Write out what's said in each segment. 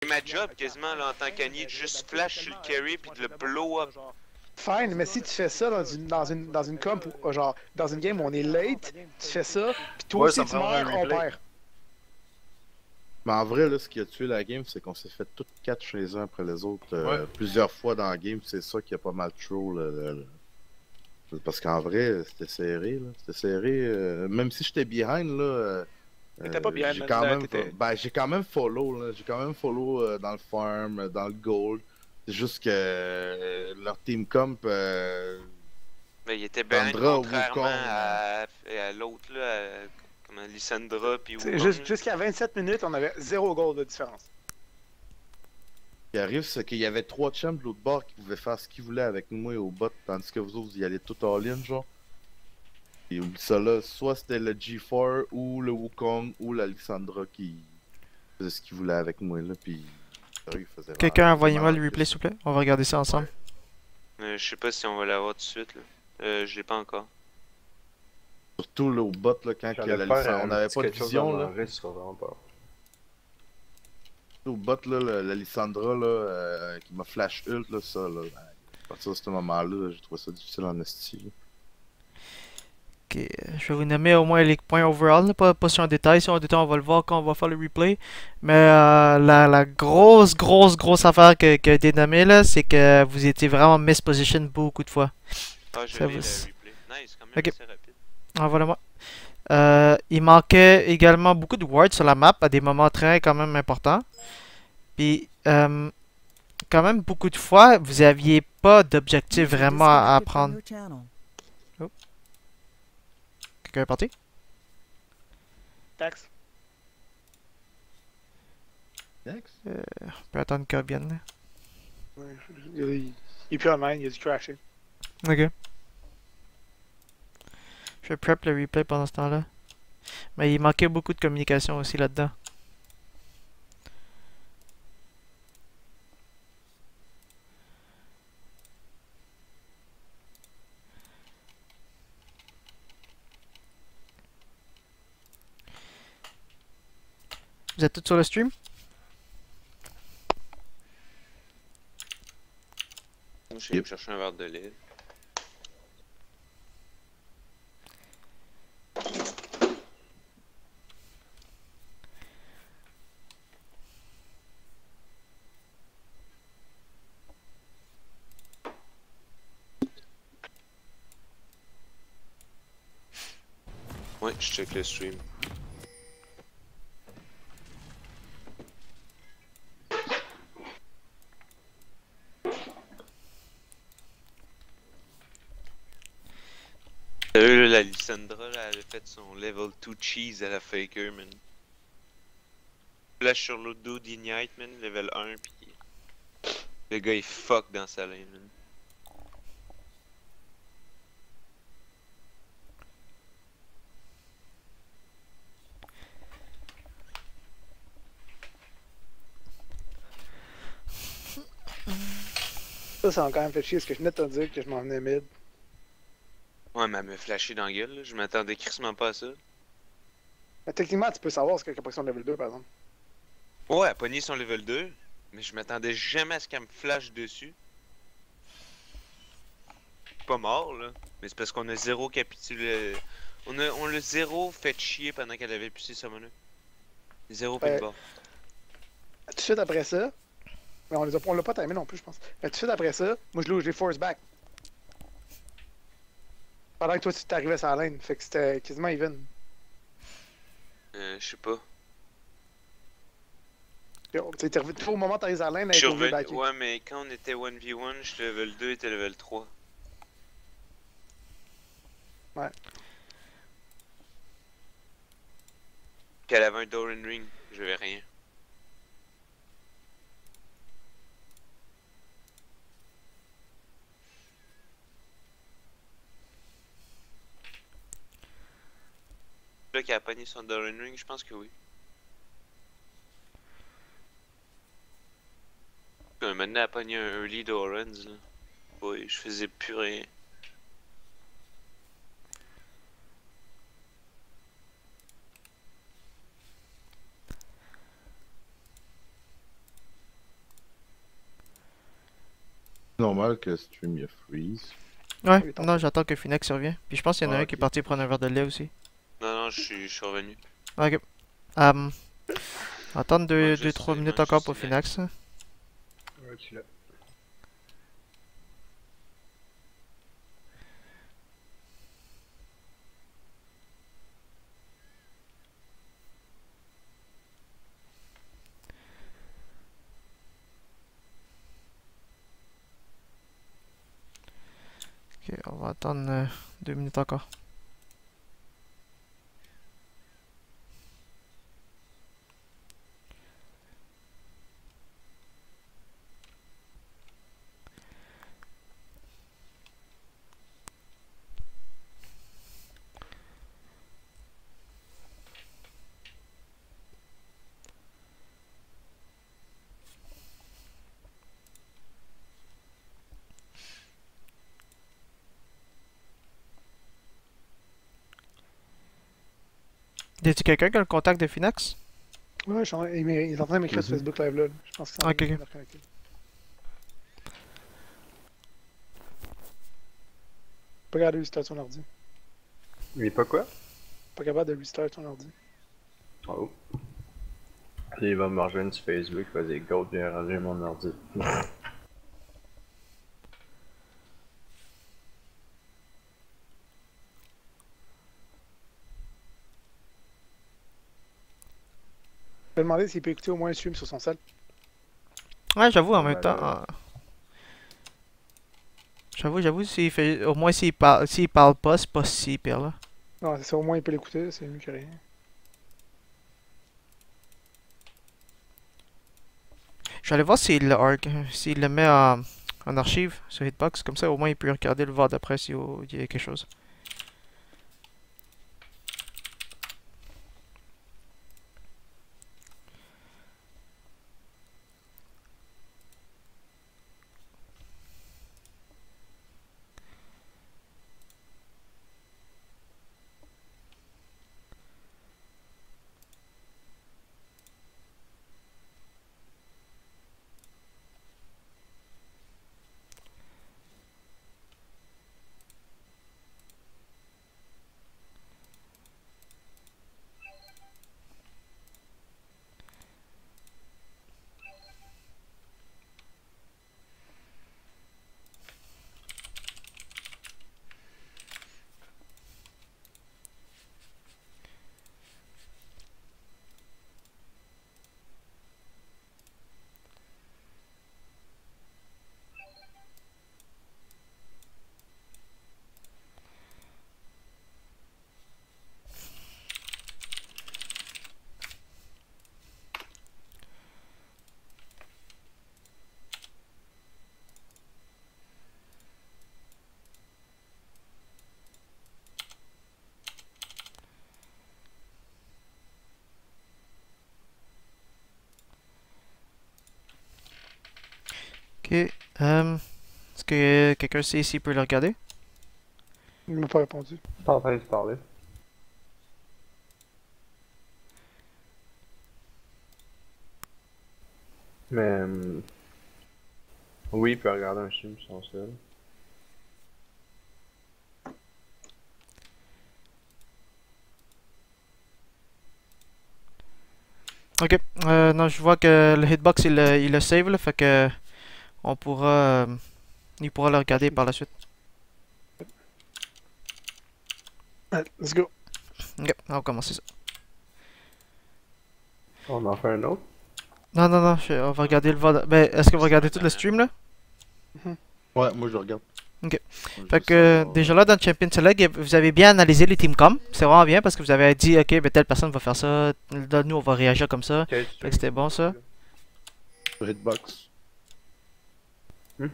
C'est ma job quasiment là, en tant qu'Annie, de juste flash sur le carry puis de le blow up. Fine, mais si tu fais ça dans une comp, ou, genre, dans une game où on est late, tu fais ça, pis toi Ouais, aussi ça me tu prendrait un meurs, on replay. perd. Mais en vrai, là, ce qui a tué la game, c'est qu'on s'est fait toutes quatre les uns après les autres Ouais. plusieurs fois dans la game. C'est ça qui a pas mal troll. Parce qu'en vrai, c'était serré. Là. C'était serré. Même si j'étais behind, là. T'étais pas behind, j'ai man, quand même, t'étais- j'ai quand même follow. Là. J'ai quand même follow dans le farm, dans le gold. C'est juste que leur team comp. Mais il était bien Sandra, contrairement Wukong, à l'autre là, comment Lissandra puis t'sais, Wukong. Là. Jusqu'à 27 minutes, on avait 0 goal de différence. Ce qui arrive, c'est qu'il y avait trois champs de l'autre bord qui pouvaient faire ce qu'ils voulaient avec moi au bot, tandis que vous autres, vous y allez tout all-in, genre. Et oublie ça là, soit c'était le G4 ou le Wukong ou l'Alexandra qui faisait ce qu'ils voulaient avec moi, là, pis. Sérieux, il faisait Quelqu'un vraiment envoyez-moi mal le en replay plus. s'il vous plaît. On va regarder ça ensemble. Je sais pas si on va l'avoir tout de suite là. Je l'ai pas encore. Surtout là, au bot, là, quand que on avait pas de vision, là. Tu seras vraiment peur. Au bot, là, l'Alexandra, là, qui m'a flash ult, là, ça, là. À partir de ce moment-là, j'ai trouvé ça difficile en esti. Là. Ok, je vais vous nommer au moins les points overall, là, pas sur un détail. Si on a détail, on va le voir quand on va faire le replay. Mais la grosse affaire qui a été nommée là, c'est que vous étiez vraiment misposition beaucoup de fois. Ah, je Ça l'ai le va. replay. Nice, quand même Ok. assez rapide. Ah, voilà-moi. Il manquait également beaucoup de wards sur la map à des moments très quand même importants. Puis, quand même beaucoup de fois, vous aviez pas d'objectif vraiment à prendre. Oh. Quelqu'un est parti? Tax. Next. On peut attendre qu'il revienne. Là. Ouais, il est plus online, il a dû crasher. Ok. Je vais prep le replay pendant ce temps-là. Mais il manquait beaucoup de communication aussi là-dedans. Vous êtes tous sur le stream? Je vais me chercher un verre de lait. Ouais, je check le stream. Là, la Lissandra, là, elle a fait son level 2 cheese à la faker, man. Flash sur l'autre dos d'Ignite, man, level 1, pis le gars il fuck dans sa lane, man. Ça m'a quand même fait chier, parce que je venais de te dire que je m'en venais mid. Ouais, mais elle m'a flashé dans la gueule, là. Je m'attendais crissement pas à ça. Mais techniquement, tu peux savoir ce qu'elle a pris son level 2, par exemple. Ouais, elle a pogné son level 2, mais je m'attendais jamais à ce qu'elle me flash dessus. Pas mort, là. Mais c'est parce qu'on a zéro capitulé. On l'a zéro fait chier pendant qu'elle avait poussé sa monnaie. Zéro Ouais. pinball. Tout de suite après ça, mais on l'a pas timé non plus, je pense. Mais tout de suite après ça, moi je l'ai force back. Pendant que toi tu t'arrivais sur la lane, fait que c'était quasiment even. Je sais pas. Tu sais, t'es revenu au moment où t'arrives sur la lane, Je suis elle est revenu. backé. Ouais, mais quand on était 1v1, j'étais level 2 et t'es level 3. Ouais. Puis elle avait un Doran Ring, j'avais rien. Là qu'elle a pogné son Doran Ring, je pense que oui. Maintenant elle a pogné un early Dorans là. Ouais, je faisais plus rien. Normal que stream il freeze. Ouais, Oui, tant non, j'attends que Phoenix revient. Puis je pense qu'il y en a Ah, un qui est ok. parti prendre un verre de lait aussi. Non, je suis revenu. Ok. Attendre Moi, je 2-3 sais, minutes moi, encore je pour sais. Phoenix. Ouais, tu l'as. Ok, on va attendre 2 minutes encore. Y a-t-il quelqu'un qui a le contact de Phoenix? Ouais, il est en train de m'écrire sur Mhm. Facebook Live là. Je pense que c'est en Ok, train de ok. me reconnecter. Pas capable de restart son ordi. Il est pas quoi? Pas capable de restart son ordi. Oh. Puis il va me rejoindre sur Facebook, vas-y, go, viens ranger mon ordi. Je vais demander s'il peut écouter au moins un stream sur son sel. Ouais, j'avoue, en Ouais, même temps. là. J'avoue, s'il fait. Au moins, s'il parle pas, c'est pas si pire là. Non, c'est ça, au moins il peut l'écouter, c'est mieux que rien. Je vais aller voir s'il le met en archive sur Hitbox. Comme ça, au moins, il peut regarder le voir d'après s'il y a quelque chose. Ok. Est-ce que quelqu'un sait s'il peut le regarder? Il m'a pas répondu. Pas en train de parler. Mais. Oui, il peut regarder un film sur son sel. Ok. Non, je vois que le hitbox il le save là, fait que on pourra, il pourra le regarder par la suite. Allez, let's go. Ok, on va commencer ça. On en fait un autre? Non, non, non, on va regarder le VOD. Ben, est-ce qu'on va regarder tout le stream là? Ouais, moi je le regarde. Ok. Moi, je Fait veux que savoir. déjà là dans Champion Select, vous avez bien analysé les team com. C'est vraiment bien parce que vous avez dit ok, ben telle personne va faire ça, là, nous on va réagir comme ça. Quel Fait que c'était bon ça. Sur Hitbox. Hmm?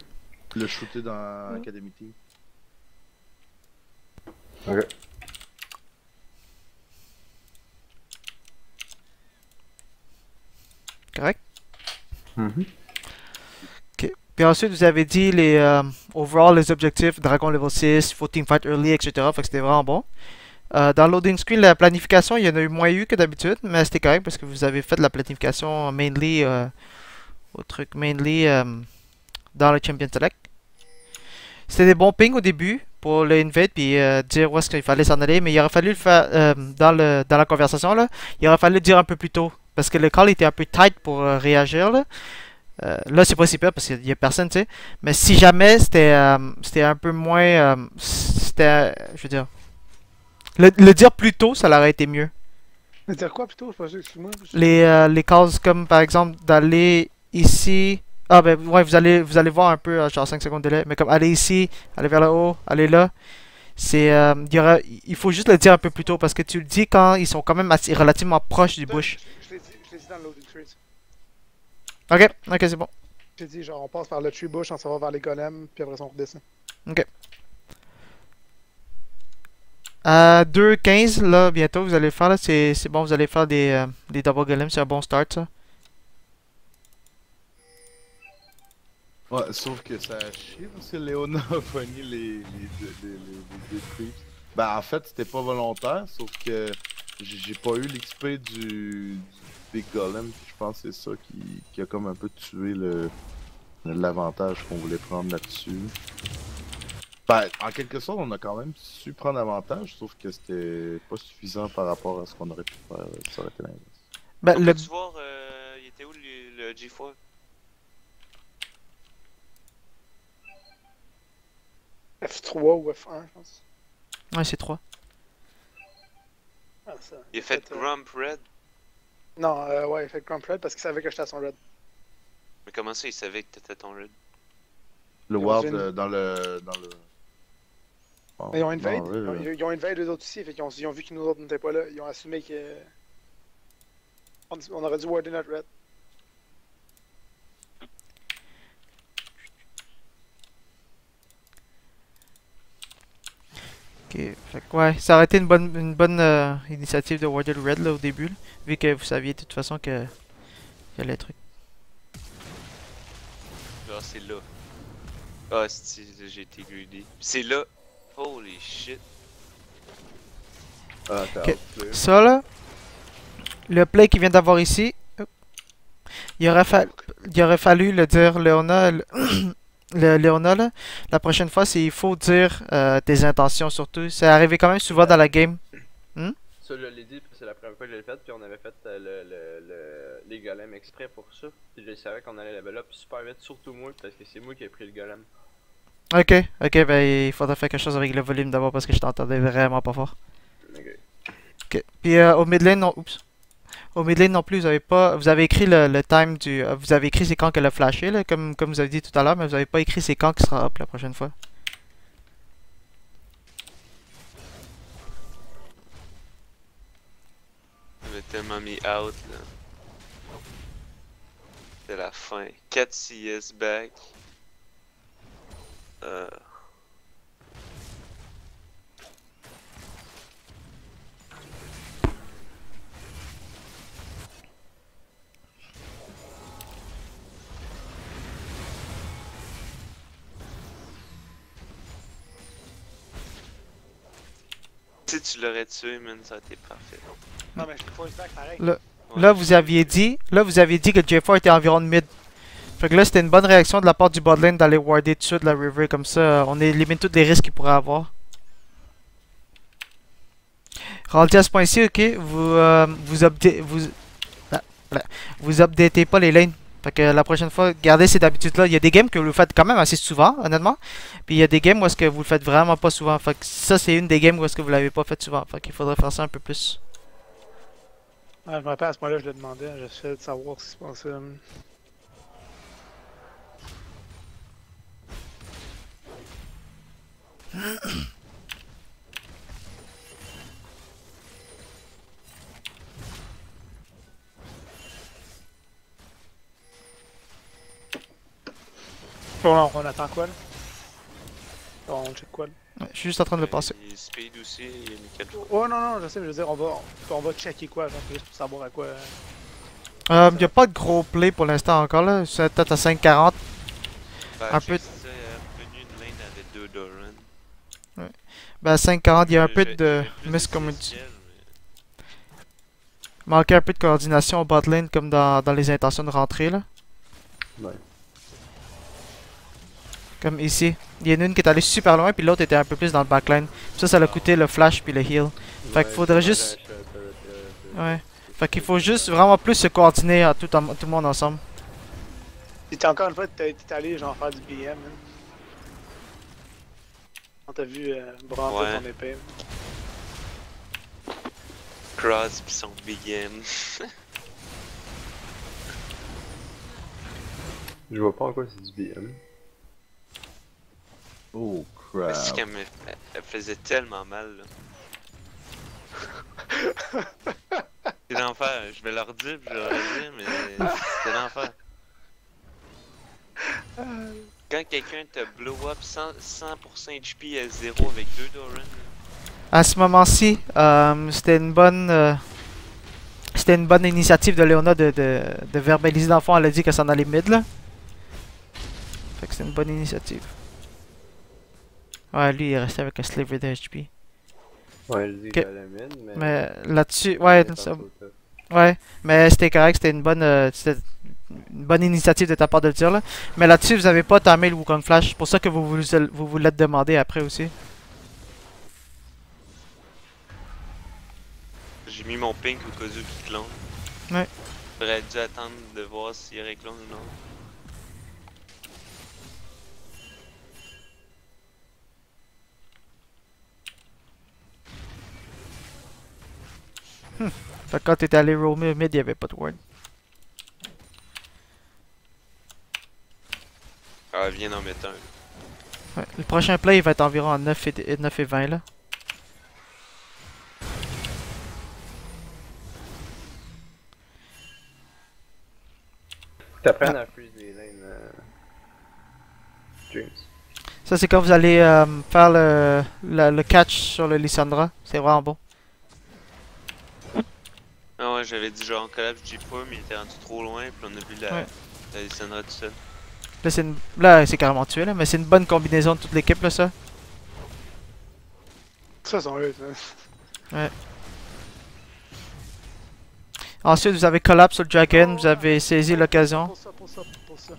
Le shooter dans Academy Team. Ok. Correct? Mhm. Puis ensuite vous avez dit les overall les objectifs, Dragon level 6, faut teamfight early, etc. Fait que c'était vraiment bon. Dans le loading screen, la planification, il y en a eu moins eu que d'habitude, mais c'était correct parce que vous avez fait de la planification mainly au truc mainly dans le Champion Select. C'était des bons pings au début pour le invade puis dire où est-ce qu'il fallait s'en aller, mais il aurait fallu le faire dans la conversation là. Il aurait fallu le dire un peu plus tôt parce que le call était un peu tight pour réagir là. Là c'est pas si peur parce qu'il y a personne tu sais. Mais si jamais c'était un peu moins c'était je veux dire le dire plus tôt ça aurait été mieux. Mais dire quoi plutôt? Excuse-moi. Les calls comme par exemple d'aller ici. Ah ben ouais vous allez voir un peu genre 5 secondes de délai. Mais comme aller ici, aller vers le haut, aller là. C'est il faut juste le dire un peu plus tôt parce que tu le dis quand ils sont quand même relativement proches du bush. Je l'ai dit dans le loading trees. Ok c'est bon. J'ai dit genre on passe par le tree bush, on s'en va vers les golems, puis après ça on redescend. Ok. À 2-15 là bientôt vous allez faire là, c'est bon vous allez faire des double golems, c'est un bon start ça. Ouais, sauf que ça a chié parce que Léona a pogné les deux creeps. Ben en fait c'était pas volontaire, sauf que j'ai pas eu l'XP du Big Golem, puis je pense que c'est ça qui a comme un peu tué l'avantage qu'on voulait prendre là-dessus. Ben, en quelque sorte, on a quand même su prendre avantage, sauf que c'était pas suffisant par rapport à ce qu'on aurait pu faire, ça aurait été l'inverse. Ben, On peut-tu voir, il était où le G4? F3 ou F1 je pense. Ouais c'est 3. Ah, ça. Il a fait Grump Red. Non, ouais, il a fait Grump Red parce qu'il savait que j'étais à son Red. Mais comment ça il savait que t'étais ton Red? Le Ward dans le... Oh, Mais ils ont invade, non, ils ont invade eux autres aussi, fait qu'ils ils ont vu que nous autres n'étaient pas là, ils ont assumé que... On aurait dû warder notre Red. Ok, fait que ouais, ça aurait été une bonne initiative de warder le red là au début, là, vu que vous saviez de toute façon que il y a les trucs. Ah c'est là. Ah j'ai été greedy. C'est là. Holy shit. Ah, t'as Ok. Ça là, le play qu'il vient d'avoir ici, il aurait fallu le dire Léona, Léona là, la prochaine fois il faut dire tes intentions surtout. C'est arrivé quand même souvent dans la game. Ça, je l'ai dit, parce que c'est la première fois que je l'ai fait, puis on avait fait les golems exprès pour ça. Puis je savais qu'on allait level up super vite, surtout moi, parce que c'est moi qui ai pris le golem. Ok, ben il faudrait faire quelque chose avec le volume d'abord parce que je t'entendais vraiment pas fort. Ok. Ok, puis au mid lane non, oups. Au mid lane non plus, vous avez écrit le time du, vous avez écrit c'est quand qu'elle a flashé là, comme vous avez dit tout à l'heure, mais vous avez pas écrit c'est quand qui sera up la prochaine fois. Il m'a tellement mis out là. C'est la fin. 4 CS back. Si tu l'aurais tué, man, ça aurait été parfait. Non mais je l'ai force back pareil. Là vous aviez dit que J4 était environ de mid. Fait que là c'était une bonne réaction de la part du bot lane d'aller warder dessus de la river comme ça, on élimine tous les risques qu'il pourrait avoir. Rendu à ce point-ci, ok, vous updatez pas les lanes. Fait que la prochaine fois, gardez cette habitude-là. Il y a des games que vous le faites quand même assez souvent, honnêtement. Puis il y a des games où est-ce que vous le faites vraiment pas souvent. Fait que ça, c'est une des games où est-ce que vous l'avez pas fait souvent. Fait qu'il faudrait faire ça un peu plus. Ouais, je me rappelle à ce moment-là, je le demandais, j'essayais de savoir ce qui se passait. Bon, on attend quoi là? On check quoi là? Ouais, je suis juste en train de le passer. Il speed aussi, il a mis 4 fois. Oh non, je sais, mais je veux dire, on va checker quoi, genre, juste pour savoir à quoi. Il n'y a pas de gros play pour l'instant encore là. C'est peut-être à 5,40. Ben, Un peu. ça, il est revenu une lane avec 2 Doran. Ben à 5,40, il y a un peu de miscommunication. Manquait un peu de coordination au bot lane comme dans les intentions de rentrer là. Ouais. Comme ici. Il y en a une qui est allée super loin, puis l'autre était un peu plus dans le backline. Ça l'a coûté le flash puis le heal. Fait qu'il faudrait juste... Ouais. Fait qu'il faut juste vraiment plus se coordonner à tout le monde ensemble. Et encore une fois, t'es allé genre faire du BM. Hein. On t'a vu branler Ouais. ton épée. Cross pis son BM. Je vois pas en quoi c'est du BM. Oh Mais c'est crap. qu'elle elle faisait tellement mal là. C'est l'enfer, je vais leur dire pis je leur dire, mais c'était l'enfer. Quand quelqu'un te blow up 100% HP à 0 avec 2 Doran, À ce moment-ci, c'était une bonne initiative de Léona de verbaliser dans le fond. Elle a dit qu'elle s'en allait mid là. Fait que c'est une bonne initiative. Ouais, lui il est resté avec un sliver de HP. Ouais, je dis Ok. qu'elle la mine, mais. Mais là-dessus, ouais, elle est ça- pas trop tough. ouais, mais c'était correct, c'était une bonne initiative de ta part de le dire là. Mais là-dessus, vous avez pas timé le Wukong Flash, c'est pour ça que vous l'êtes demandé après aussi. j'ai mis mon pink au cas où qu'il clone. Ouais. J'aurais dû attendre de voir s'il y aurait clone ou non. Fait que quand t'étais allé roamer mid, il y avait pas de ward. Ah, viens d'en mettre un. Ouais, le prochain play il va être environ à 9 et 20 là. T'apprennes à freeze les lanes, James. Ça c'est quand vous allez faire le catch sur le Lissandra, c'est vraiment bon. Ah ouais, j'avais dit genre collapse G4, mais il était rendu trop loin, puis on a vu Ouais. la Lissandra tout seul. Là c'est carrément tué là, mais c'est une bonne combinaison de toute l'équipe là ça. Ça, sont eux, ça. Ensuite vous avez collapse sur le Dragon, vous avez saisi l'occasion. Pour ça.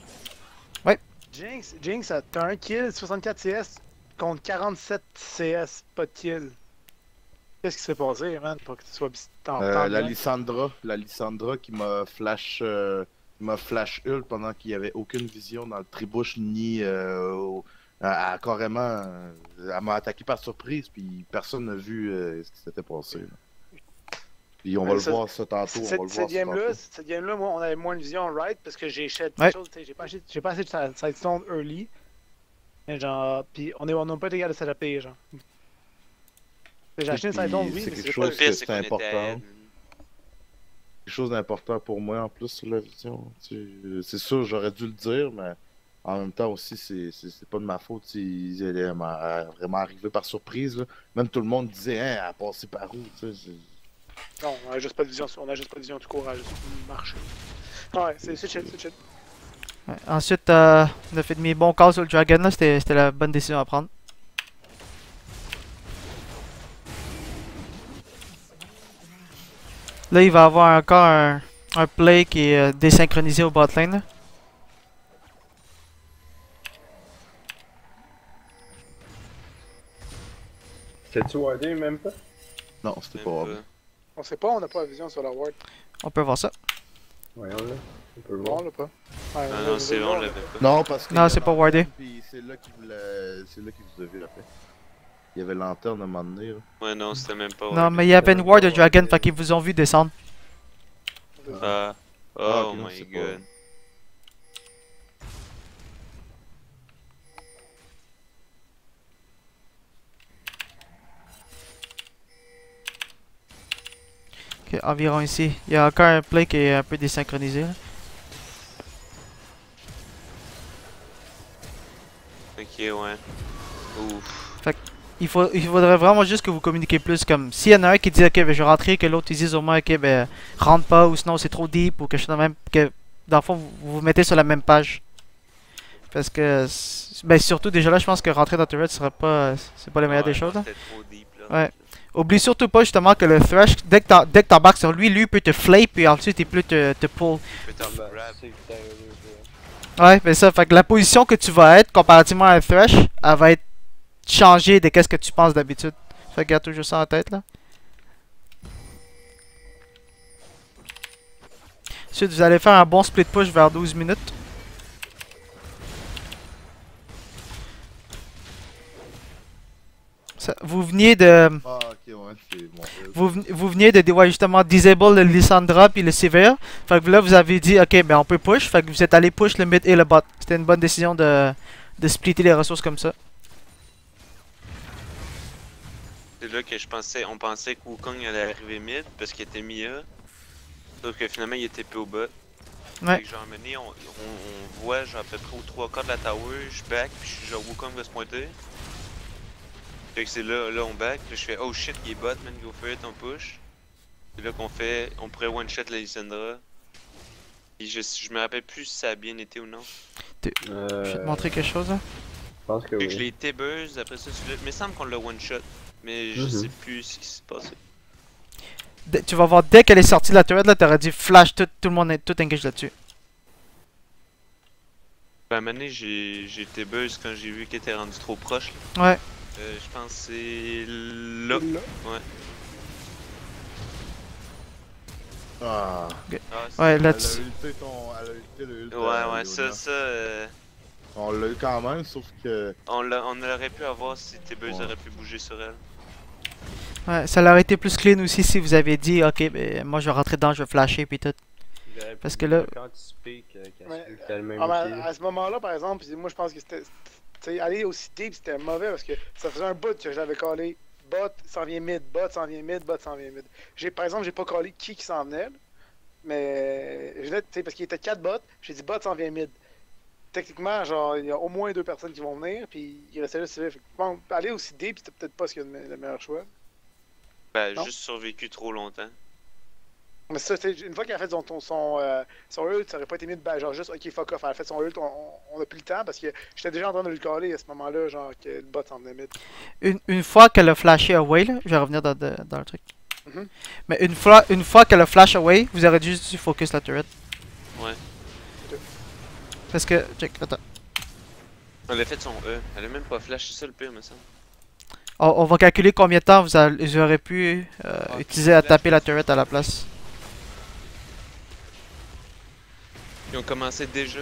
Ouais. Jinx, t'as un kill, 64 CS contre 47 CS, pas de kill. Qu'est-ce qui s'est passé, man, pour que tu sois La Lissandra qui m'a flash ult pendant qu'il n'y avait aucune vision dans le tribush ni carrément elle m'a attaqué par surprise puis personne n'a vu ce qui s'était passé. Là. Puis on va Ouais, le ça- voir ça tantôt, on va le voir Cette ça tantôt. game-là, moi, on avait moins de vision right parce que j'ai shed Ouais. quelque chose, t'sais, j'ai pas assez de sidestone early. Mais genre, pis on n'a pas été capable de s'adapter, genre. J'ai acheté une Puis, sidestone, oui, c'est mais quelque c'est chose pas... Le pire, que c'est c'est qu'on était important. ahead. Quelque chose d'important pour moi en plus sur la vision. C'est sûr, j'aurais dû le dire, mais en même temps aussi, c'est pas de ma faute. Elle est vraiment arrivée par surprise. Là. Même tout le monde disait, hein, elle a passé par où? Non, on a juste pas de vision, tout court, on a juste marché. Ouais, c'est chill. Ouais. Ensuite, on a fait mes bons calls sur le Dragon là, c'était la bonne décision à prendre. Là, il va avoir encore un play qui est désynchronisé au bot lane. Là. C'est-tu wardé même pas? Non, c'était Même pas pas. vrai. On sait pas, on n'a pas la vision sur la ward. On peut voir ça. Voyons là. On peut le Non, voir. on l'a pas. Ouais, Ah non, c'est bon, on l'avait pas. Non, parce que. Non, c'est pas wardé. Puis c'est là qu'il vous a vu après. Il y avait lanterne à un moment donné. Là. Ouais, non, c'était même pas. Non, ouais. mais il y avait une ward de Dragon, fait qu'ils vous ont vu descendre. Ah. Ah, Oh ok, non, my c'est pas- god. Ok, environ ici. Il y a encore un play qui est un peu désynchronisé. Là. Ok, ouais. Ouf. Il faudrait vraiment juste que vous communiquiez plus. Comme s'il y en a un qui dit ok, ben, je vais rentrer, que l'autre il dise au moins ok, ben rentre pas ou sinon c'est trop deep ou quelque chose de même. Que dans le fond vous vous mettez sur la même page. Parce que ben surtout déjà là, je pense que rentrer dans turret serait pas c'est pas la meilleure des Ouais, choses. non, Là. C'était trop deep là. Ouais. Oublie surtout pas justement que le thrash dès que t'embarques sur lui, lui peut te flay puis ensuite il peut te pull. Il peut t'en Bah, grab. c'est que t'as eu, Ouais, mais ça, fait que la position que tu vas être comparativement à un Thresh, elle va être changée de qu'est-ce que tu penses d'habitude. Fait que garde toujours ça en tête là. Ensuite, vous allez faire un bon split push vers 12 minutes. Vous veniez de. Ah, ok, ouais, c'est bon. Vous veniez de ouais, justement disable le Lissandra puis le Severe. Fait que là vous avez dit ok ben on peut push. Fait que vous êtes allé push le mid et le bot. C'était une bonne décision de splitter les ressources comme ça. C'est là que on pensait que Wukong allait arriver mid parce qu'il était Mia. Sauf que finalement il était peu au bot. Ouais. Fait que genre mené, on voit genre à peu près aux 3 quarts de la tower, je back, puis je suis genre Wukong va se pointer. Fait que c'est là on back, là je fais oh shit il est bot man, go for it, on push. C'est là on pourrait one shot la Lissandra. Et je me rappelle plus si ça a bien été ou non. Je vais te montrer quelque chose là. Je pense que Fait oui. que je l'ai été buzz, après ça celui-là, mais il semble qu'on l'a one shot. Mais je sais plus ce qui s'est passé. Tu vas voir dès qu'elle est sortie de la turret là, t'aurais dit flash tout le monde tout engage là-dessus. Ben à un moment donné, j'ai été buzz quand j'ai vu qu'elle était rendue trop proche. Là. Ouais. Je pense que c'est là. Ouais. Ah. Ah, c'est- Ouais Elle a là-dessus. ulté elle a ulté le ult. Ouais, Leona. ça, On l'a eu quand même, sauf que. on aurait pu avoir si T-Buzz Ouais. aurait pu bouger sur elle. Ouais, ça aurait été plus clean aussi si vous aviez dit ok ben moi je vais rentrer dedans, je vais flasher puis tout. J'aurais Parce pu que là- anticiper qu'elle Ouais. se fait le même Ah, mais outil. à ce moment-là, par exemple, moi je pense que c'était. Tu sais, aller aussi deep, c'était mauvais parce que ça faisait un bout que j'avais callé bot s'en vient mid, bot s'en vient mid, bot s'en vient mid. Par exemple, j'ai pas callé qui s'en venait, là, mais je l'ai, tu sais, parce qu'il était 4 bots, j'ai dit bot s'en vient mid. Techniquement, genre, il y a au moins 2 personnes qui vont venir, puis il restait là civil. Bon, aller aussi deep, c'était peut-être pas ce qu'il y a le meilleur choix. Ben, Non. juste survécu trop longtemps. Mais ça, tu sais, une fois qu'elle a fait son ult, ça aurait pas été mieux de genre juste ok fuck off, elle a fait son ult, on a plus le temps parce que j'étais déjà en train de le caller à ce moment-là, genre que le bot s'en venait mid. Une fois qu'elle a flashé away là, je vais revenir dans le truc. Mhm. Mais une fois qu'elle a flash away, vous aurez juste dû focus la turret. Ouais. Parce que check, attends. Elle a fait son E. Elle a même pas flash, c'est ça le pire, me semble. On va calculer combien de temps vous aurez pu utiliser à taper la turret à la place. Ils ont commencé déjà.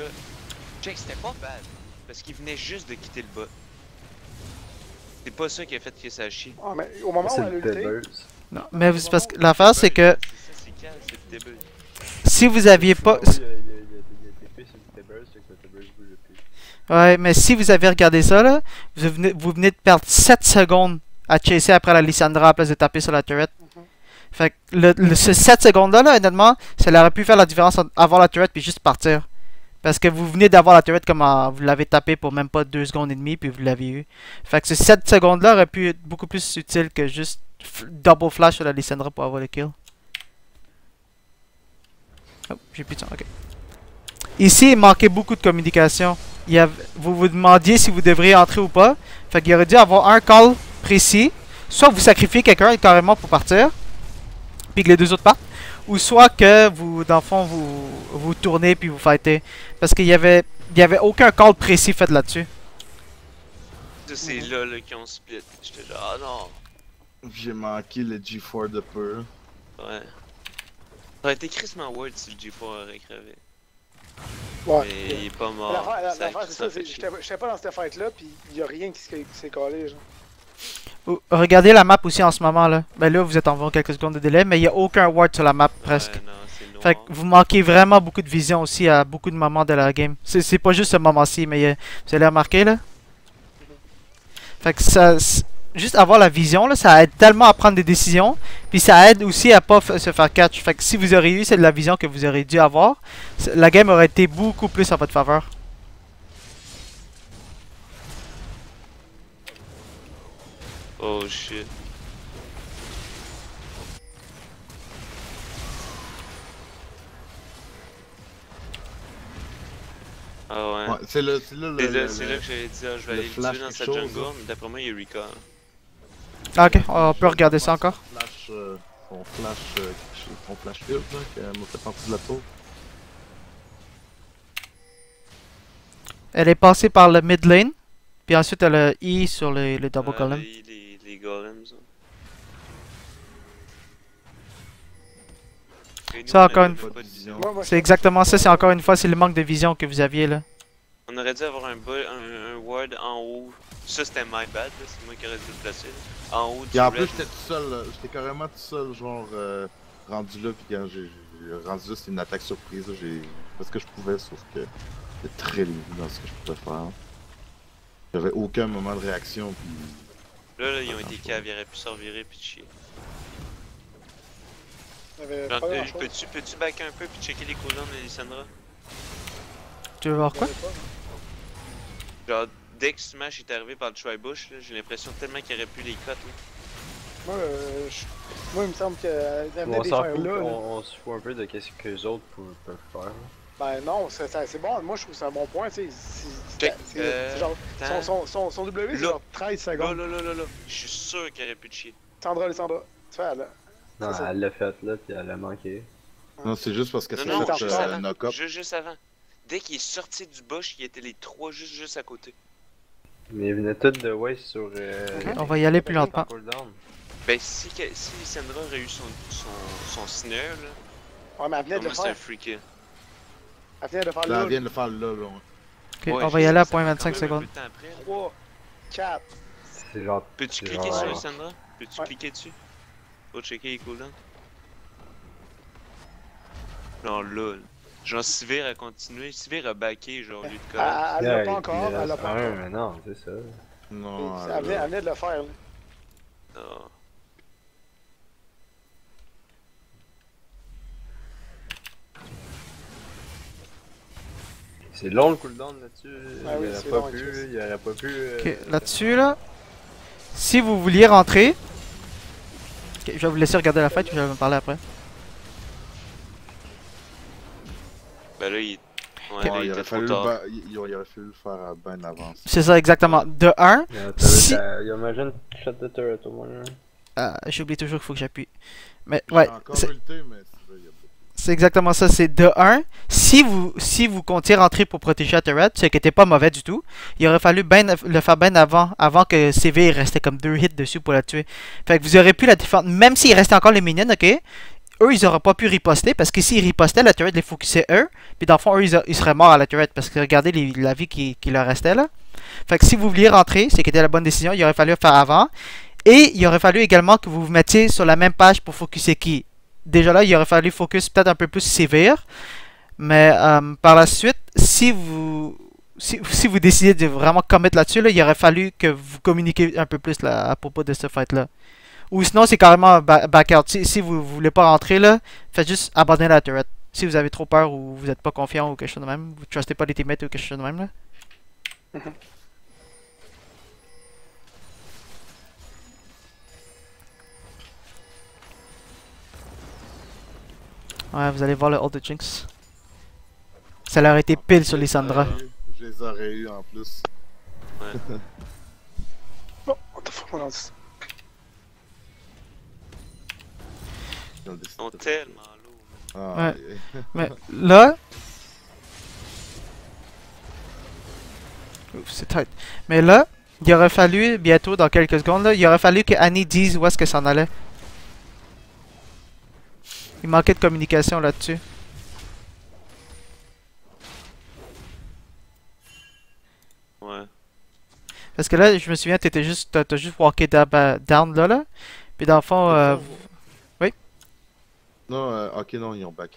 Check, c'était pas bad. Parce qu'ils venaient juste de quitter le bot. C'est pas ça qui a fait que ça a chié. Ah, mais au moment où C'est elle a le ulté, T-Buzz. Non, mais c'est parce que l'affaire c'est que C'est ça, c'est calme, c'est le début. si vous aviez pas. Ah oui, il y a des TP sur le T-Buzz, c'est que le T-Buzz bouge plus. Ouais, mais si vous avez regardé ça là, vous venez de perdre 7 secondes à chasser après la Lissandra à la place de taper sur la turret. Mhm. Fait que ce 7 secondes là, honnêtement, ça aurait pu faire la différence entre avoir la turret puis juste partir. Parce que vous venez d'avoir la turret comme vous l'avez tapé pour même pas 2 secondes et demie puis vous l'avez eu. Fait que ce 7 secondes là aurait pu être beaucoup plus utile que juste double flash sur la Lissandra pour avoir le kill. Oh, j'ai plus de son, ok. Ici, il manquait beaucoup de communication. Vous vous demandiez si vous devriez entrer ou pas. Fait qu'il aurait dû avoir un call précis. Soit vous sacrifiez quelqu'un carrément pour partir, puis que les 2 autres partent. Ou soit que vous, dans le fond, vous tournez puis vous fightez. Parce qu'il y avait aucun call précis fait là-dessus. Ça, c'est là qu'ils ont split. J'étais genre, ah non. J'ai manqué le G4 de peu. Ouais. Ça aurait été Chris Ward si le G4 aurait crevé. ouais. Mais il est pas mort. L'affaire, c'est ça, j'étais pas dans cette fight-là, puis il y a rien qui s'est collé, genre. Regardez la map aussi en ce moment là. Ben là, vous êtes environ quelques secondes de délai, mais il n'y a aucun ward sur la map presque. Ouais, non, c'est noir. Fait que vous manquez vraiment beaucoup de vision aussi à beaucoup de moments de la game. C'est pas juste ce moment-ci, mais vous allez remarquer là. Fait que ça, juste avoir la vision là, ça aide tellement à prendre des décisions, puis ça aide aussi à pas se faire catch. Fait que si vous auriez eu c'est de la vision que vous auriez dû avoir, la game aurait été beaucoup plus en votre faveur. Oh shit. Ah ouais. Ouais, c'est là, C'est là que j'avais dit, ah, je vais le aller le flash tuer dans quelque sa chose, jungle, là. mais d'après moi il y a recall. Ah, ok, on peut regarder ça encore. Son flash ult là, qui m'a fait partie de la tour. Elle est passée par le mid lane. Puis ensuite, elle a E sur le double column. Les golems. Et nous, Ça, on encore avait une pas de vision. Moi, C'est exactement ça. C'est encore une fois, c'est le manque de vision que vous aviez là. On aurait dû avoir un ward en haut. Ça, c'était my bad, là. C'est moi qui aurais dû le placer. Là. En haut du Et en plus, red. j'étais tout seul, là. J'étais carrément tout seul, genre, rendu là, pis quand j'ai rendu là, c'était une attaque surprise, là. J'ai fait ce que je pouvais, sauf que j'étais très limité dans ce que je pouvais faire. J'avais aucun moment de réaction, pis... Là, ils ont été caves, ils auraient pu s'en virer puis de chier. j'avais Genre, pas grand-chose. peux-tu backer un peu puis checker les cooldowns de Lissandra? Tu veux voir quoi? J'avais pas. Genre, dès que Smash est arrivé par le try-bush, j'ai l'impression tellement qu'il aurait pu les cut. Là. Moi, moi, il me semble qu'elle On venait des s'en faire fout, là. on se fout un peu de qu'est-ce que les autres peuvent faire. Ben non, c'est bon. Moi, je trouve que c'est un bon point. Tu sais, Check, c'est genre. Attends. Son W, c'est Là. genre 13 Là, secondes. là. Je suis sûr qu'il aurait pu te chier. Lissandra. Tu fais, là. Non, ça. elle l'a fait là, puis elle a manqué. Non, c'est juste parce que Non, c'est non, fait juste un avant. knock-up. Juste avant. Dès qu'il est sorti du bush, il était les trois juste à côté. Mais ils venaient tous de waste sur. On va y aller plus lentement. Cooldown. Ben, si Lissandra aurait eu son snare, là, Ouais, mais elle venait pour de le moi, c'est un faire. free kill. Elle venait de le faire Là, là. elle vient de le faire là, là. Ok, Ouais, on je va y sais, aller à ça prend 0.25 quand même un secondes. peu de temps après, là. 3, 4. C'est genre. Peux-tu C'est cliquer genre- sur Lissandra? Peux-tu Ouais. cliquer dessus? Pour checker les cooldowns? Non, lol. Genre, Sivir a continué. Sivir a backé, genre, lui de Elle corps. l'a pas encore. Elle l'a pas encore. Mais non, c'est ça. Non, Elle venait de le faire, là. Non. C'est long le cooldown là-dessus. Ah oui, il c'est aurait long, pas pu. Chris. Il aurait pas pu. Ok, là-dessus là. Si vous vouliez rentrer. Ok, je vais vous laisser regarder la fight, puis je vais me parler après. Ben là, il. Ouais, Ouais, il était aurait trop fallu tard. il aurait fallu le faire ben avant. C'est ça exactement. De 1, Si- Il y a imagine shot de turret au moins. Là. j'oublie toujours qu'il faut que j'appuie. Mais J'ai ouais, encore c'est- ulté, mais c'est il y a c'est exactement ça. C'est de 1. Si vous comptiez rentrer pour protéger la turret, ce qui était pas mauvais du tout, il aurait fallu le faire bien avant que CV il restait comme 2 hits dessus pour la tuer. Fait que vous aurez pu la défendre, même s'il restait encore les minions, ok? Eux, ils auraient pas pu riposter parce que s'ils ripostaient, la turret les focusait eux. Puis dans le fond, eux, ils seraient morts à la turret parce que regardez la vie qui leur restait là. Fait que si vous vouliez rentrer, c'est que c'était la bonne décision, il aurait fallu le faire avant. Et il aurait fallu également que vous vous mettiez sur la même page pour focuser qui. Déjà là, il aurait fallu focus peut-être un peu plus sévère. Mais par la suite, si vous décidez de vraiment commettre là-dessus, là, il aurait fallu que vous communiquiez un peu plus là, à propos de ce fight-là. Ou sinon, c'est carrément back-out. Si vous voulez pas rentrer là, faites juste abandonner la turret. Si vous avez trop peur ou vous n'êtes pas confiant ou quelque chose de même, vous trustez pas les teammates ou quelque chose de même là. Ouais, vous allez voir le hold de Jinx. Ça leur a été pile sur Lissandra. Je les aurais eu en plus. Bon, what the fuck, on a dit ça. Ils ont Ils décidé sont de- tellement lourds. Ah, Ouais. et- Mais là. Ouf, c'est tight. Mais là, il aurait fallu, bientôt, dans quelques secondes, là, il aurait fallu que Annie dise où est-ce que ça en allait. Il manquait de communication là-dessus. Ouais. Parce que là, je me souviens, t'as juste walké down là. Puis dans le fond, oui. Non, ok, non, ils ont back.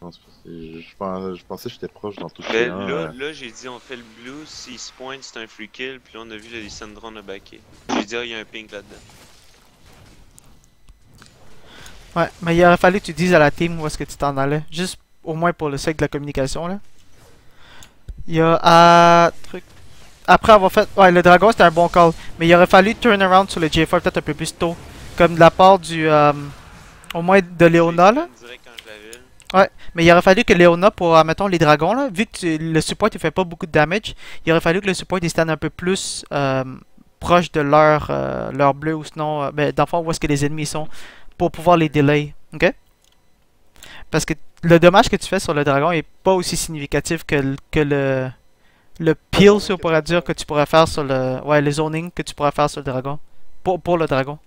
Non, c'est je pensais que j'étais proche dans tout le Ben, temps. là j'ai dit on fait le blue, s'il se pointe c'est un free kill, puis là on a vu le Lissandra on a backé. J'ai dit ah, il y a un pink là-dedans. Ouais, mais il aurait fallu que tu dises à la team où est-ce que tu t'en allais. Juste au moins pour le sake de la communication là. Il y a truc. Après avoir fait. Ouais, le dragon c'était un bon call. Mais il aurait fallu turn around sur le J4 peut-être un peu plus tôt. Comme de la part du. Au moins de Léona là. Je dirais quand je l'avais. Mais il aurait fallu que Léona pour, mettons, les dragons là. Vu que le support il fait pas beaucoup de damage. Il aurait fallu que le support il stand un peu plus proche de leur bleu ou sinon. Ben, dans le fond, où est-ce que les ennemis sont. Pour pouvoir les delay. Ok? Parce que le dommage que tu fais sur le dragon est pas aussi significatif que Le peel, si on pourrait dire, que tu pourrais faire sur le... Ouais, le zoning que tu pourrais faire sur le dragon. Pour le dragon.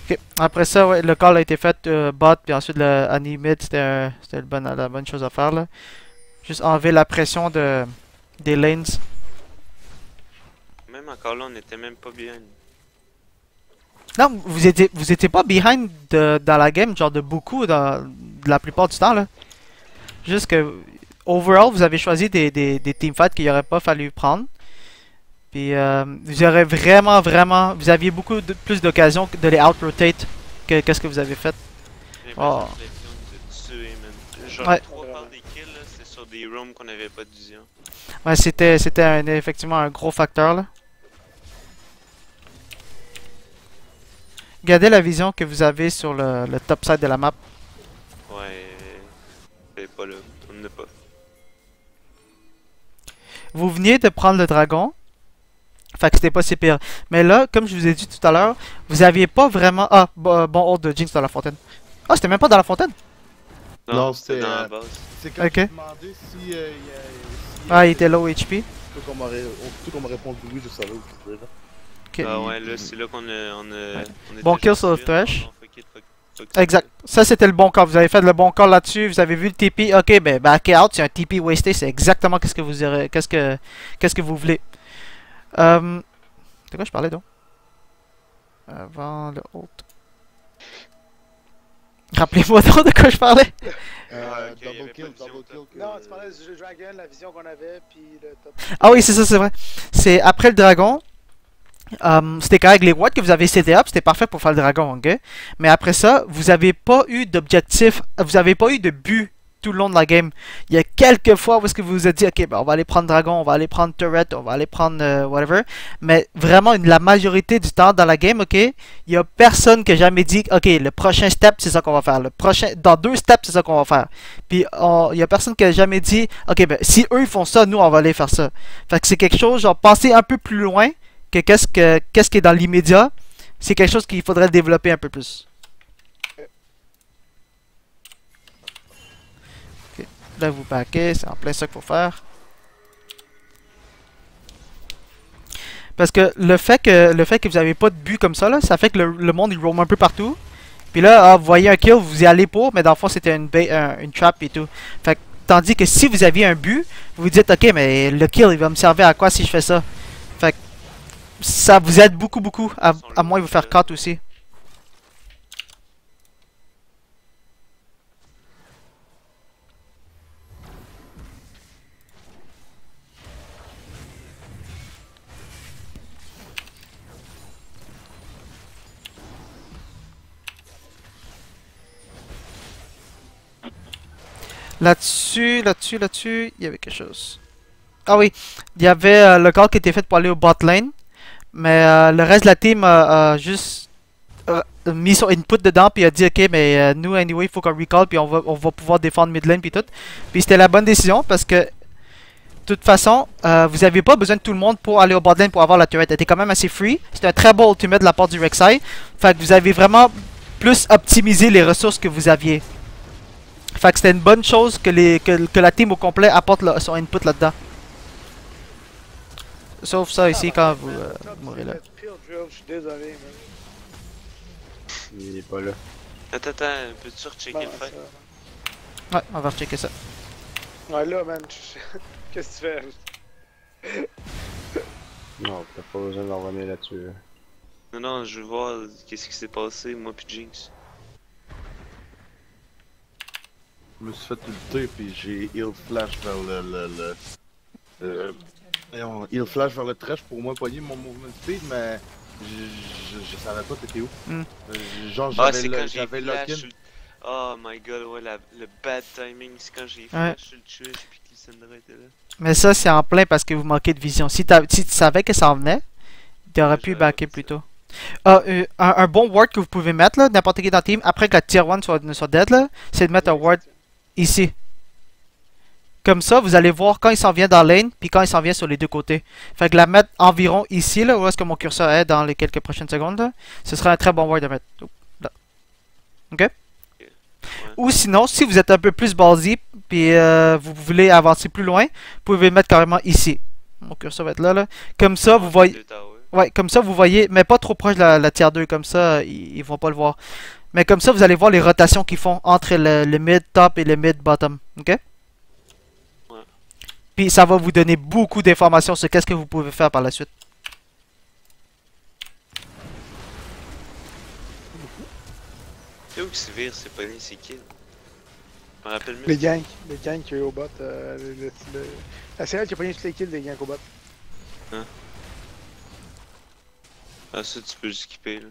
Ok, après ça, ouais, le call a été fait bot, puis ensuite le animate, c'était la bonne chose à faire là. Juste enlever la pression des lanes. Même encore là, on était même pas bien. Non, vous étiez pas behind dans la game, genre de beaucoup, de la plupart du temps là. Juste que, overall, vous avez choisi des teamfights qu'il aurait pas fallu prendre. Puis vous aurez vous aviez beaucoup plus d'occasions de les out-rotate que qu'est-ce que vous avez fait. J'ai Oh. l'impression de tuer, man. Genre, Ouais. 3 quarts des kills, là, c'est sur des rooms qu'on avait pas de vision. Ouais, c'était effectivement un gros facteur là. Regardez la vision que vous avez sur le top side de la map. Ouais. C'est pas là. On n'a pas. Vous veniez de prendre le dragon. Fait que c'était pas si pire. Mais là, comme je vous ai dit tout à l'heure, vous aviez pas vraiment... Ah, bon hold de Jinx dans la fontaine. Ah, c'était même pas dans la fontaine? Non, c'était c'était, dans la base. C'est quand Ok. j'ai demandé si, Ah, il était low HP. Tout qu'on m'a répondu oui, je savais où c'était là. Ok. Ah ouais, là, c'est là qu'on a... on Bon était kill sur le juste Thresh. là, fuck it, fuck it. Exact. Ça, c'était le bon call. Vous avez fait le bon call là-dessus. Vous avez vu le TP. Ok, ben, back out. C'est un TP wasté. C'est exactement qu'est-ce que vous aurez... Qu'est-ce que vous voulez. De quoi je parlais donc? Avant le hold. Rappelez-moi donc de quoi je parlais. Ok, il y avait Double pas kill, de vision double kill. top. Non, tu parlais du jeu Dragon, la vision qu'on avait, puis le top. Ah oui, c'est ça, c'est vrai. C'est après le dragon. C'était correct, les watts que vous avez set up, c'était parfait pour faire le dragon, ok? Mais après ça, vous avez pas eu d'objectif, vous avez pas eu de but tout le long de la game. Il y a quelques fois où est-ce que vous vous êtes dit, ok, ben on va aller prendre dragon, on va aller prendre turret, on va aller prendre whatever. Mais vraiment, la majorité du temps dans la game, ok, il y a personne qui a jamais dit, ok, le prochain step, c'est ça qu'on va faire. Le prochain, dans 2 steps, c'est ça qu'on va faire. Puis il y a personne qui a jamais dit, ok, ben si eux ils font ça, nous on va aller faire ça. Fait que c'est quelque chose, genre, penser un peu plus loin que qu'est-ce qui est dans l'immédiat, c'est quelque chose qu'il faudrait développer un peu plus. Ok. Là vous backez, c'est en plein ça qu'il faut faire. Parce que le fait que vous avez pas de but comme ça là, ça fait que le monde il roam un peu partout. Puis là, vous voyez un kill, vous y allez pour, mais dans le fond c'était une trap et tout. Fait que, tandis que si vous aviez un but, vous vous dites ok, mais le kill il va me servir à quoi si je fais ça? Fait que ça vous aide beaucoup à moins vous faire cut aussi. Là-dessus, il y avait quelque chose. Ah oui, il y avait le call qui était fait pour aller au bot lane. Mais le reste de la team a juste mis son input dedans puis a dit ok mais nous anyway il faut qu'on recall puis on va pouvoir défendre mid lane puis tout. Puis c'était la bonne décision parce que de toute façon vous avez pas besoin de tout le monde pour aller au bot lane pour avoir la turret. Elle était quand même assez free. C'était un très beau ultimate de la part du Rek'Sai. Fait que vous avez vraiment plus optimisé les ressources que vous aviez. Fait que c'était une bonne chose que la team au complet apporte son input là-dedans. Sauf ça ici quand vous mourrez là. Je suis désolé, man. Il est pas là. Attends, peux-tu rechecker le fait? Ouais, on va rechecker ça. Ouais, là, man, qu'est-ce que tu fais? Non, t'as pas besoin d'en revenir là-dessus. Non, je veux voir qu'est-ce qui s'est passé, moi pis Jinx. Je me suis fait ulter puis j'ai heal flash vers heal flash vers le trash pour moi poigner mon movement speed, mais je savais pas t'étais où. Genre C'est quand j'ai j'avais flash. lock-in. Oh my god, ouais, le bad timing, c'est quand j'ai flash sur le tuer puis que Lissandra était là. Mais ça c'est en plein parce que vous manquez de vision. Si tu savais que ça en venait, tu aurais pu backer plus tôt. Un bon ward que vous pouvez mettre là, n'importe qui dans le team, après que la tier 1 soit dead là, c'est de mettre un ward ici. Comme ça, vous allez voir quand il s'en vient dans lane, puis quand il s'en vient sur les deux côtés. Fait que la mettre environ ici, là, où est-ce que mon curseur est dans les quelques prochaines secondes, là, ce serait un très bon ward à mettre. Là. Ok? Ou sinon, si vous êtes un peu plus ballsy, puis vous voulez avancer plus loin, vous pouvez le mettre carrément ici. Mon curseur va être là, là. Comme ça, vous voyez... Deux towers. Ouais, comme ça, vous voyez, mais pas trop proche de la tier 2, comme ça, ils vont pas le voir. Mais comme ça, vous allez voir les rotations qu'ils font entre le mid-top et le mid-bottom, ok? Ouais. Puis ça va vous donner beaucoup d'informations sur qu'est-ce que vous pouvez faire par la suite. C'est où que Sivir c'est pas c'est qui? Je me rappelle mieux. Les gangs qu'il y a eu au bot. La série qui a pogné toutes les kills des gangs au bot. Ah, ça, tu peux le skipper, là.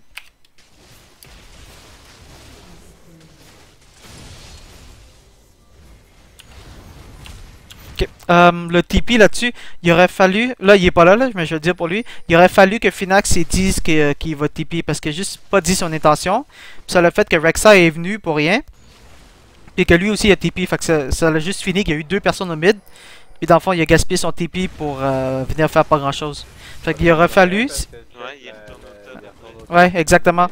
Ok. Le TP là-dessus, il aurait fallu. Là, il est pas là, mais je vais le dire pour lui. Il aurait fallu que Finax il dise qu'il va TP parce qu'il a juste pas dit son intention. Puis ça le fait que Rexa est venu pour rien. Puis que lui aussi il a TP. Fait que ça l'a juste fini qu'il y a eu deux personnes au mid. Puis dans le fond, il a gaspillé son TP pour venir faire pas grand chose. Fait qu'il aurait fallu. Ouais, il retourne au top. Ouais, exactement.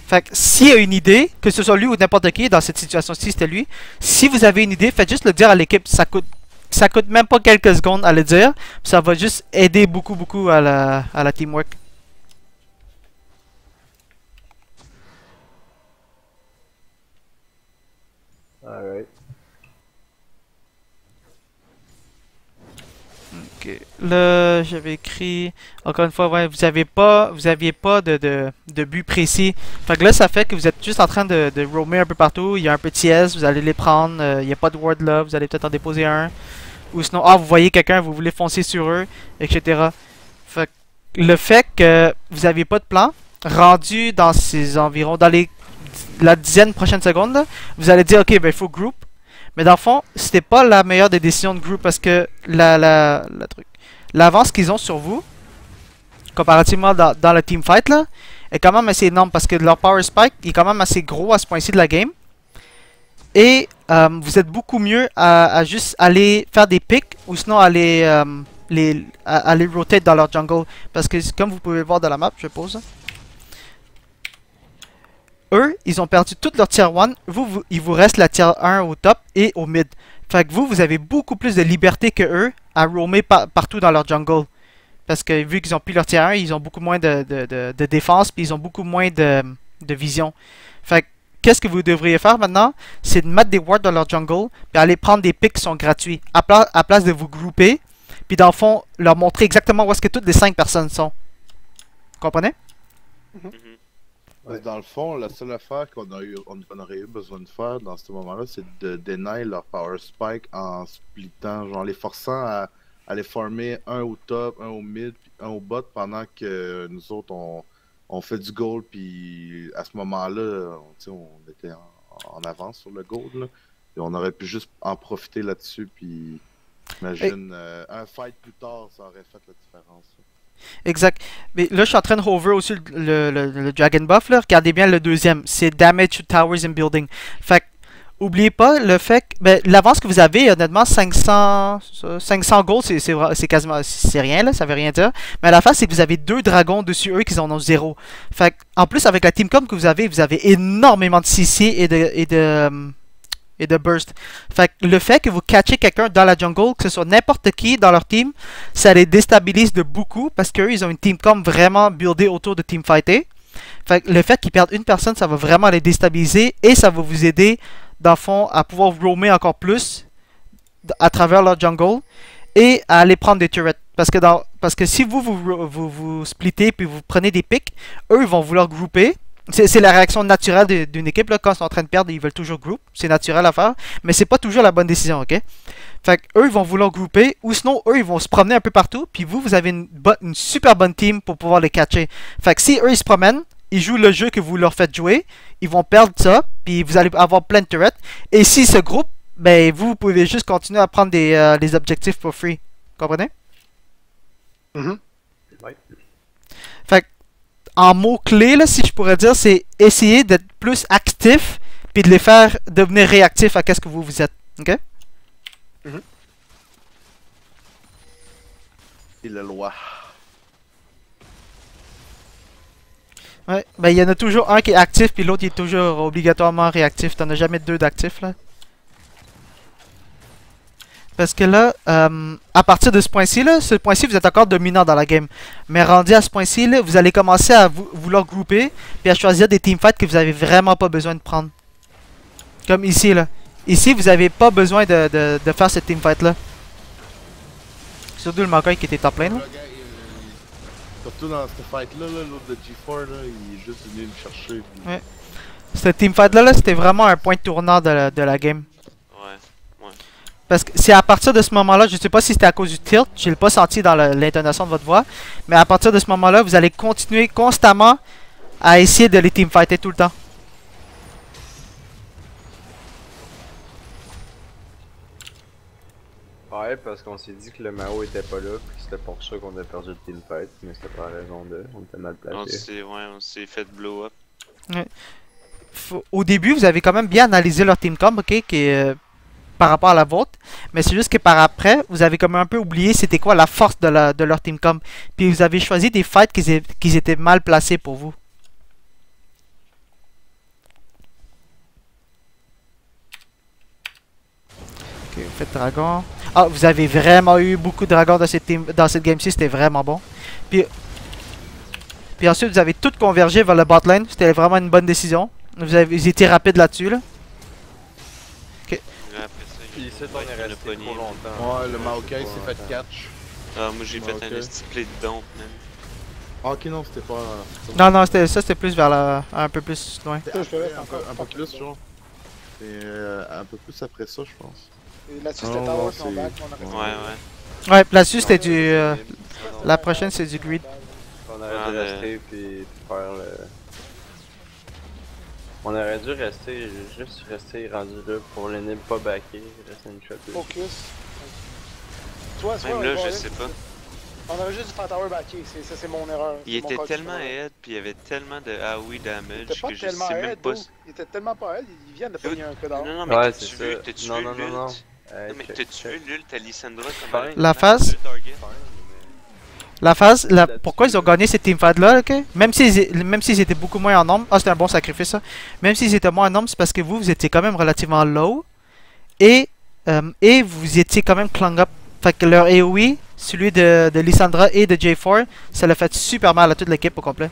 Fait que s'il y a une idée, que ce soit lui ou n'importe qui dans cette situation-ci, c'était lui. Si vous avez une idée, faites juste le dire à l'équipe. Ça coûte même pas quelques secondes à le dire. Ça va juste aider beaucoup à la teamwork. Alright. Ok. Là, j'avais écrit encore une fois, ouais, vous aviez pas de but précis. Fait que là, ça fait que vous êtes juste en train de roamer un peu partout. Il y a un petit S, vous allez les prendre. Il n'y a pas de ward là, vous allez peut-être en déposer un. Ou sinon, vous voyez quelqu'un, vous voulez foncer sur eux, etc. Fait que le fait que vous n'aviez pas de plan, rendu dans ces environs, dans la dizaine prochaines secondes, là, vous allez dire, ok, ben il faut group. Mais dans le fond, c'était pas la meilleure des décisions de group parce que l'avance qu'ils ont sur vous, comparativement dans le teamfight là, est quand même assez énorme parce que leur power spike est quand même assez gros à ce point-ci de la game. Et vous êtes beaucoup mieux à juste aller faire des picks ou sinon aller rotate dans leur jungle. Parce que comme vous pouvez le voir dans la map, je pose. Eux, ils ont perdu toute leur tier 1. Il vous reste la tier 1 au top et au mid. Fait que vous avez beaucoup plus de liberté que eux à roamer partout dans leur jungle. Parce que vu qu'ils ont plus leur tier 1, ils ont beaucoup moins de défense puis ils ont beaucoup moins de vision. Fait que qu'est-ce que vous devriez faire maintenant? C'est de mettre des wards dans leur jungle puis aller prendre des picks qui sont gratuits. À place de vous grouper puis dans le fond, leur montrer exactement où est-ce que toutes les 5 personnes sont. Comprenez? Ouais. Dans le fond, la seule affaire qu'on aurait eu besoin de faire dans ce moment-là, c'est de deny leur power spike en splittant, genre les forçant à aller farmer un au top, un au mid, puis un au bot pendant que nous autres on fait du gold, puis à ce moment-là, on était en avance sur le gold, là, et on aurait pu juste en profiter là-dessus, puis imagine un fight plus tard, ça aurait fait la différence. Exact. Mais là, je suis en train de hover aussi le Dragon Buff. Là. Regardez bien le deuxième. C'est Damage to Towers and Building. Fait que, oubliez pas le fait que l'avance que vous avez, honnêtement, 500 gold, c'est quasiment. C'est rien, là. Ça veut rien dire. Mais la face, c'est que vous avez 2 dragons dessus eux qui en ont 0. Fait que, en plus, avec la team com que vous avez énormément de CC et de burst. Fait que le fait que vous catchez quelqu'un dans la jungle, que ce soit n'importe qui dans leur team, ça les déstabilise de beaucoup parce qu'eux, ils ont une team com vraiment buildée autour de teamfighter. Fait que le fait qu'ils perdent une personne, ça va vraiment les déstabiliser et ça va vous aider, dans le fond, à pouvoir roamer encore plus à travers leur jungle et à aller prendre des turrets. Parce que si vous splittez puis vous prenez des picks, eux, ils vont vouloir grouper. C'est la réaction naturelle d'une équipe, là, quand ils sont en train de perdre, ils veulent toujours group. C'est naturel à faire, mais c'est pas toujours la bonne décision, ok? Fait que eux, ils vont vouloir grouper, ou sinon, eux, ils vont se promener un peu partout, puis vous avez une super bonne team pour pouvoir les catcher. Fait que si eux, ils se promènent, ils jouent le jeu que vous leur faites jouer, ils vont perdre ça, puis vous allez avoir plein de turrets. Et s'ils se groupent, ben vous pouvez juste continuer à prendre des objectifs pour free. Comprenez? Ouais. Fait que en mots-clés, là, si je pourrais dire, c'est essayer d'être plus actif puis de les faire devenir réactifs à qu'est-ce que vous êtes. Ok? Et la loi. Ouais, ben il y en a toujours un qui est actif, puis l'autre il est toujours obligatoirement réactif. T'en as jamais deux d'actifs là. Parce que là, à partir de ce point-ci, vous êtes encore dominant dans la game. Mais rendu à ce point-ci, là, vous allez commencer à vouloir grouper, puis à choisir des teamfights que vous avez vraiment pas besoin de prendre. Comme ici, là. Ici, vous avez pas besoin de faire cette teamfight là. Surtout le Maokai qui était top lane. Là. Surtout dans cette fight là, l'autre de G4 là, il est juste venu me chercher. Puis... Ouais. Cette teamfight là, c'était vraiment un point tournant de la game. Parce que c'est à partir de ce moment-là, je sais pas si c'était à cause du tilt, je l'ai pas senti dans l'intonation de votre voix, mais à partir de ce moment-là, vous allez continuer constamment à essayer de les teamfighter tout le temps. Ouais, parce qu'on s'est dit que le Mao était pas là, puis c'était pour ça qu'on a perdu le teamfight, mais c'était pas raison de... On était mal placé. On s'est fait blow up. Ouais. Au début, vous avez quand même bien analysé leur team comp, ok, qui est... par rapport à la vôtre, mais c'est juste que par après, vous avez comme un peu oublié c'était quoi la force de leur team comp. Puis vous avez choisi des fights qui étaient mal placés pour vous. Ok, vous faites dragon. Ah, vous avez vraiment eu beaucoup de dragons dans cette game-ci, c'était vraiment bon. Puis ensuite, vous avez tout convergé vers le bot lane, c'était vraiment une bonne décision. Vous étiez rapide là-dessus, là. Puis ici, on est resté trop longtemps. Ouais, le Maokai s'est fait catch. Ah, moi j'ai fait un split dump, man. Ah, ok, non, c'était pas. Non, c'était plus vers un peu plus loin. C'était un peu plus, genre. Et un peu plus après ça, je pense. Et là-dessus, c'était Tower Combat. Ouais, là-dessus, c'était du. La prochaine, c'est du Greed. On aurait dû rester puis faire le. On aurait dû rester, juste rester rendu là pour le nib pas backer, rester une shot. Focus. Toi, même là, je sais pas. On aurait juste dû faire tower backer, ça c'est mon erreur. Il était tellement head, puis il y avait tellement de AoE damage que je sais même pas. Il était tellement pas head, il vient de pogner un coup d'or. Non, mais ouais, t'as-tu vu l'ult? Non, mais t'as-tu vu l'ult à Lissandra comme la phase? La phase, pourquoi ils ont gagné cette teamfight là, ok? Même s'ils étaient beaucoup moins en nombre, ah c'était un bon sacrifice ça. Même s'ils étaient moins en nombre, c'est parce que vous étiez quand même relativement low. Et vous étiez quand même clung up. Fait que leur AoE, celui de Lissandra et de J4, ça l'a fait super mal à toute l'équipe au complet.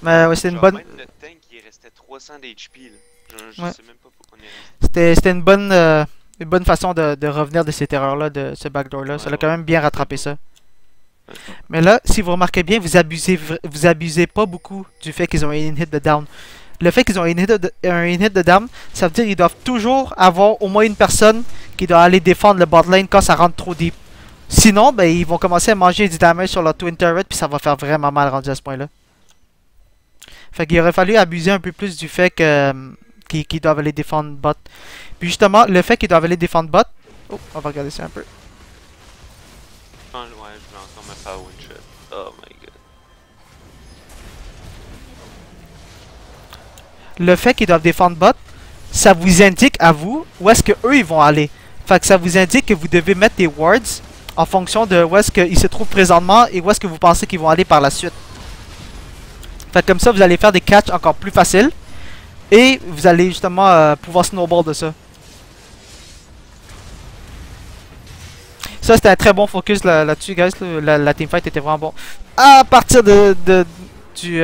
Mais ouais, c'était une bonne... Même notre tank il restait 300 d'HP là. Je sais même pas pourquoi on est resté. C'était une bonne façon de revenir de cette erreur-là, de ce backdoor-là. Ça l'a quand même bien rattrapé ça. Mais là, si vous remarquez bien, vous abusez pas beaucoup du fait qu'ils ont un hit de down. Le fait qu'ils ont un hit de down, ça veut dire qu'ils doivent toujours avoir au moins une personne qui doit aller défendre le bot lane quand ça rentre trop deep. Sinon, ben, ils vont commencer à manger du damage sur leur twin turret, puis ça va faire vraiment mal rendu à ce point-là. Fait qu'il aurait fallu abuser un peu plus du fait qu'ils doivent aller défendre bot. Puis justement, le fait qu'ils doivent aller défendre bot... Oh, on va regarder ça un peu. Ouais, je vais encore me faire one shot. Oh my god. Le fait qu'ils doivent défendre bot, ça vous indique à vous où est-ce que eux ils vont aller. Fait que ça vous indique que vous devez mettre des wards en fonction de où est-ce qu'ils se trouvent présentement et où est-ce que vous pensez qu'ils vont aller par la suite. Fait que comme ça, vous allez faire des catchs encore plus faciles. Et vous allez justement pouvoir snowball de ça. Ça, c'était un très bon focus là-dessus, guys. La teamfight était vraiment bon. À partir du...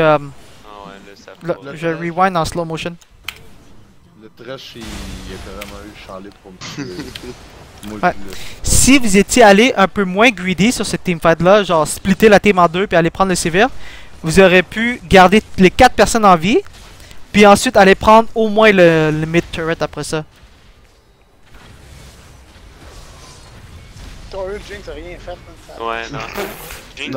Ah ouais, là, ça je rewind en slow motion. Le trash, il a carrément eu champ libre pour me ouais. Si vous étiez allé un peu moins greedy sur cette teamfight-là, genre splitter la team en deux puis aller prendre le sévère, vous aurez pu garder les 4 personnes en vie. Puis ensuite aller prendre au moins le mid turret après ça. Ton Jinx a rien fait. Ouais, non. Jinx,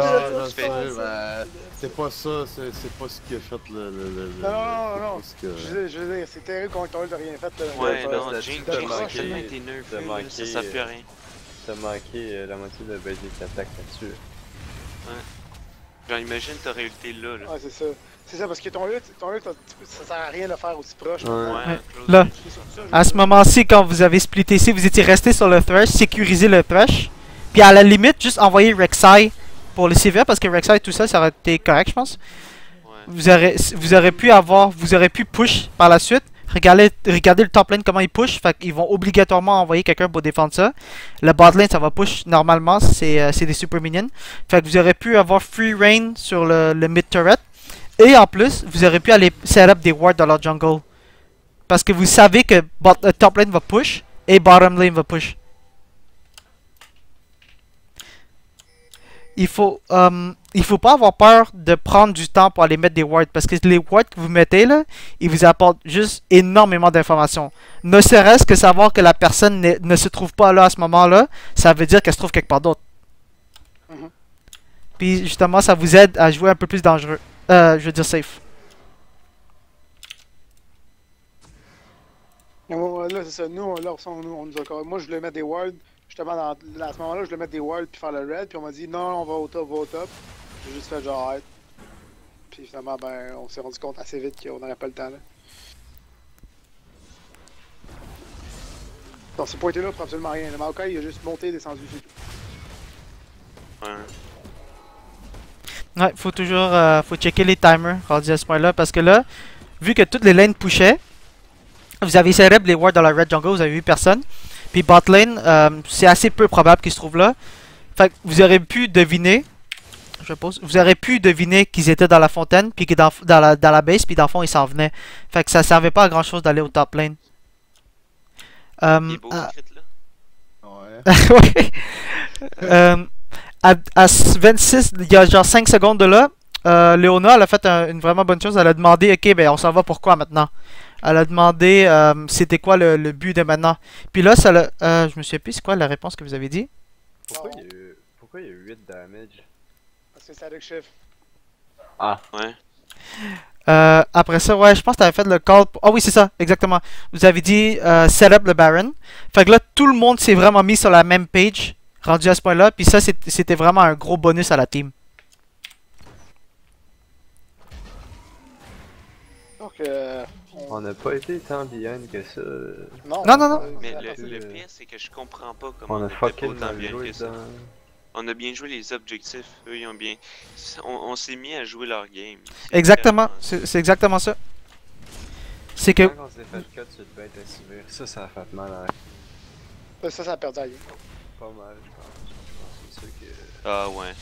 c'est pas ça, c'est pas ce qui a fait le... Non. Je veux dire, c'est terrible quand Torul a rien fait. Ouais, non, Jinx a tellement été nerfé, ça sert plus à rien. T'as manqué la moitié de basic attack là-dessus. Ouais. Genre, imagine t'aurais ulté là. Ouais, c'est ça. C'est ça, parce que ton ult, ça sert à rien de le faire aussi proche. Ouais. Là, à ce moment-ci, quand vous avez splitté ici, vous étiez resté sur le thresh, sécuriser le thresh. Puis à la limite, juste envoyer Rek'Sai pour le CV parce que Rek'Sai tout seul ça aurait été correct je pense. Ouais. Vous aurez pu push par la suite. Regardez le top lane comment ils push. Fait qu'ils vont obligatoirement envoyer quelqu'un pour défendre ça. Le bot lane ça va push normalement. C'est des super minions. Fait que vous aurez pu avoir free reign sur le mid turret. Et en plus, vous aurez pu aller set up des wards dans leur jungle. Parce que vous savez que top lane va push et bottom lane va push. Il faut pas avoir peur de prendre du temps pour aller mettre des wards parce que les wards que vous mettez là, ils vous apportent juste énormément d'informations. Ne serait-ce que savoir que la personne ne se trouve pas là à ce moment-là, ça veut dire qu'elle se trouve quelque part d'autre. Puis justement, ça vous aide à jouer un peu plus dangereux. Je veux dire safe. Là, c'est ça. Nous, là, on nous a... Moi, je voulais mettre des wards. Justement, à ce moment-là, je voulais mettre des wards puis faire le red. Puis on m'a dit non, on va au top, J'ai juste fait genre arrête. Puis finalement, ben, on s'est rendu compte assez vite qu'on n'aurait pas le temps là. Donc, ces pointés là pour absolument rien. Le Maokai, il a juste monté et descendu. Ouais. Ouais, faut toujours faut checker les timers rendu à ce point-là parce que là, vu que toutes les lanes pushaient, vous avez cérébré les wards dans la red jungle, vous avez vu personne. Puis bot lane, c'est assez peu probable qu'il se trouve là. Fait que vous aurez pu deviner, vous aurez pu deviner qu'ils étaient dans la fontaine, puis que dans la base, puis dans le fond ils s'en venaient. Fait que ça servait pas à grand chose d'aller au top lane. Il est beau le crit là. Ouais. À 26, il y a genre 5 secondes de là, Léona elle a fait une vraiment bonne chose. Elle a demandé, ok, ben on s'en va pourquoi maintenant? Elle a demandé c'était quoi le but de maintenant. Puis là, je me souviens plus, c'est quoi la réponse que vous avez dit? Pourquoi il y a eu 8 damage? Parce que c'est avec chef. Ah. Ouais. Après ça, ouais, je pense que t'avais fait le call. Ah oui, c'est ça, exactement. Vous avez dit set up le Baron. Fait que là, tout le monde s'est vraiment mis sur la même page, rendu à ce point-là. Puis ça, c'était vraiment un gros bonus à la team. Donc, On n'a pas été tant behind que ça. Non. Mais le pire, c'est que je comprends pas comment On a était pas fucking autant mal bien joué que ça. dans... On a bien joué les objectifs, eux ils ont bien... On s'est mis à jouer leur game. Exactement, c'est exactement ça. C'est que... Quand on s'est fait cut sur le bête à Sivir, ça a fait mal à... ça a perdu à lui. Pas mal, je pense. Je pense que c'est sûr que... Ah ouais.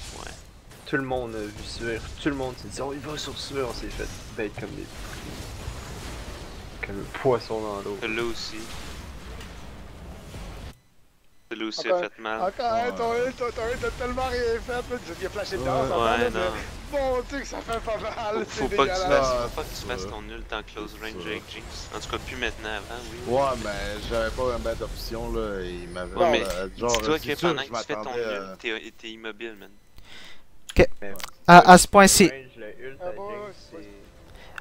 Tout le monde a vu Sivir, tout le monde s'est dit on y va sur Sivir, on s'est fait bête comme des... Comme un poisson dans l'eau. Là aussi. Celui aussi Encore- a fait mal. Encore, ton ult t'as tellement rien fait, là. Il a flashé dedans, ça Ouais, va, non. Mon dieu que ça fait pas mal, Faut c'est pas que tu dégueulasse. fasses ton ult en close range avec Jinx. En tout cas, plus maintenant, avant, oui. Ouais, mais j'avais pas vraiment d'option là. Il m'avait. Ouais, mais genre, dis-toi c'est que sûr, pendant je que tu fais ton m'attendais à- ult, t'es immobile, man. À ce point-ci, Le ult à Ah, ouais, Jinx, ouais.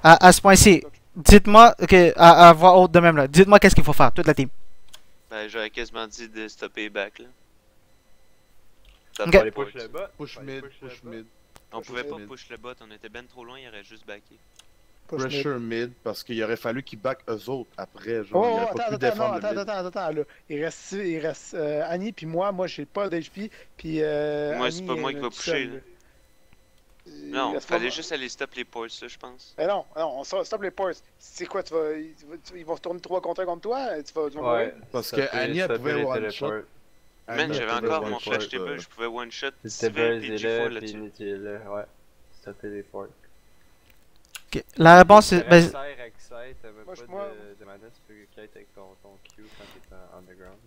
c'est... à ce point-ci, dites-moi, ok, à voix haute de même là, dites-moi qu'est-ce qu'il faut faire, toute la team. Ben, j'aurais quasiment dit de stopper back, là. Ça Ok. fait Fallait pas push que- le bot. Push fallait mid, le push bot. mid. On pouvait pas mid. push le bot, on était ben trop loin, il aurait juste backé. Pressure mid, parce qu'il aurait fallu qu'ils back eux autres après. Genre, Oh, il aurait pas pu défendre le mid. attends, là. Il reste Annie puis moi j'ai pas d'HP, puis Moi, c'est Annie, pas moi qui est va tout pusher, seul, là. là. Non, reste fallait pas- juste aller stop les ports, ça, je pense. Mais non, on stop les ports. C'est quoi, ils vont se tourner 3 contre 1 contre toi? Tu vas Ouais. mourir? Parce que Annie, elle pouvait one shot. Man, Annie, j'avais elle pouvait encore one mon shot, flash table, je pouvais one shot C'était Sivir Burz et est G4 là, puis là-dessus. Unity est là, ouais. C'était les forks. Ok, la réponse est... ben, T'avais Moi, pas moi- de mana, tu peux kite avec ton Q quand t'es en underground.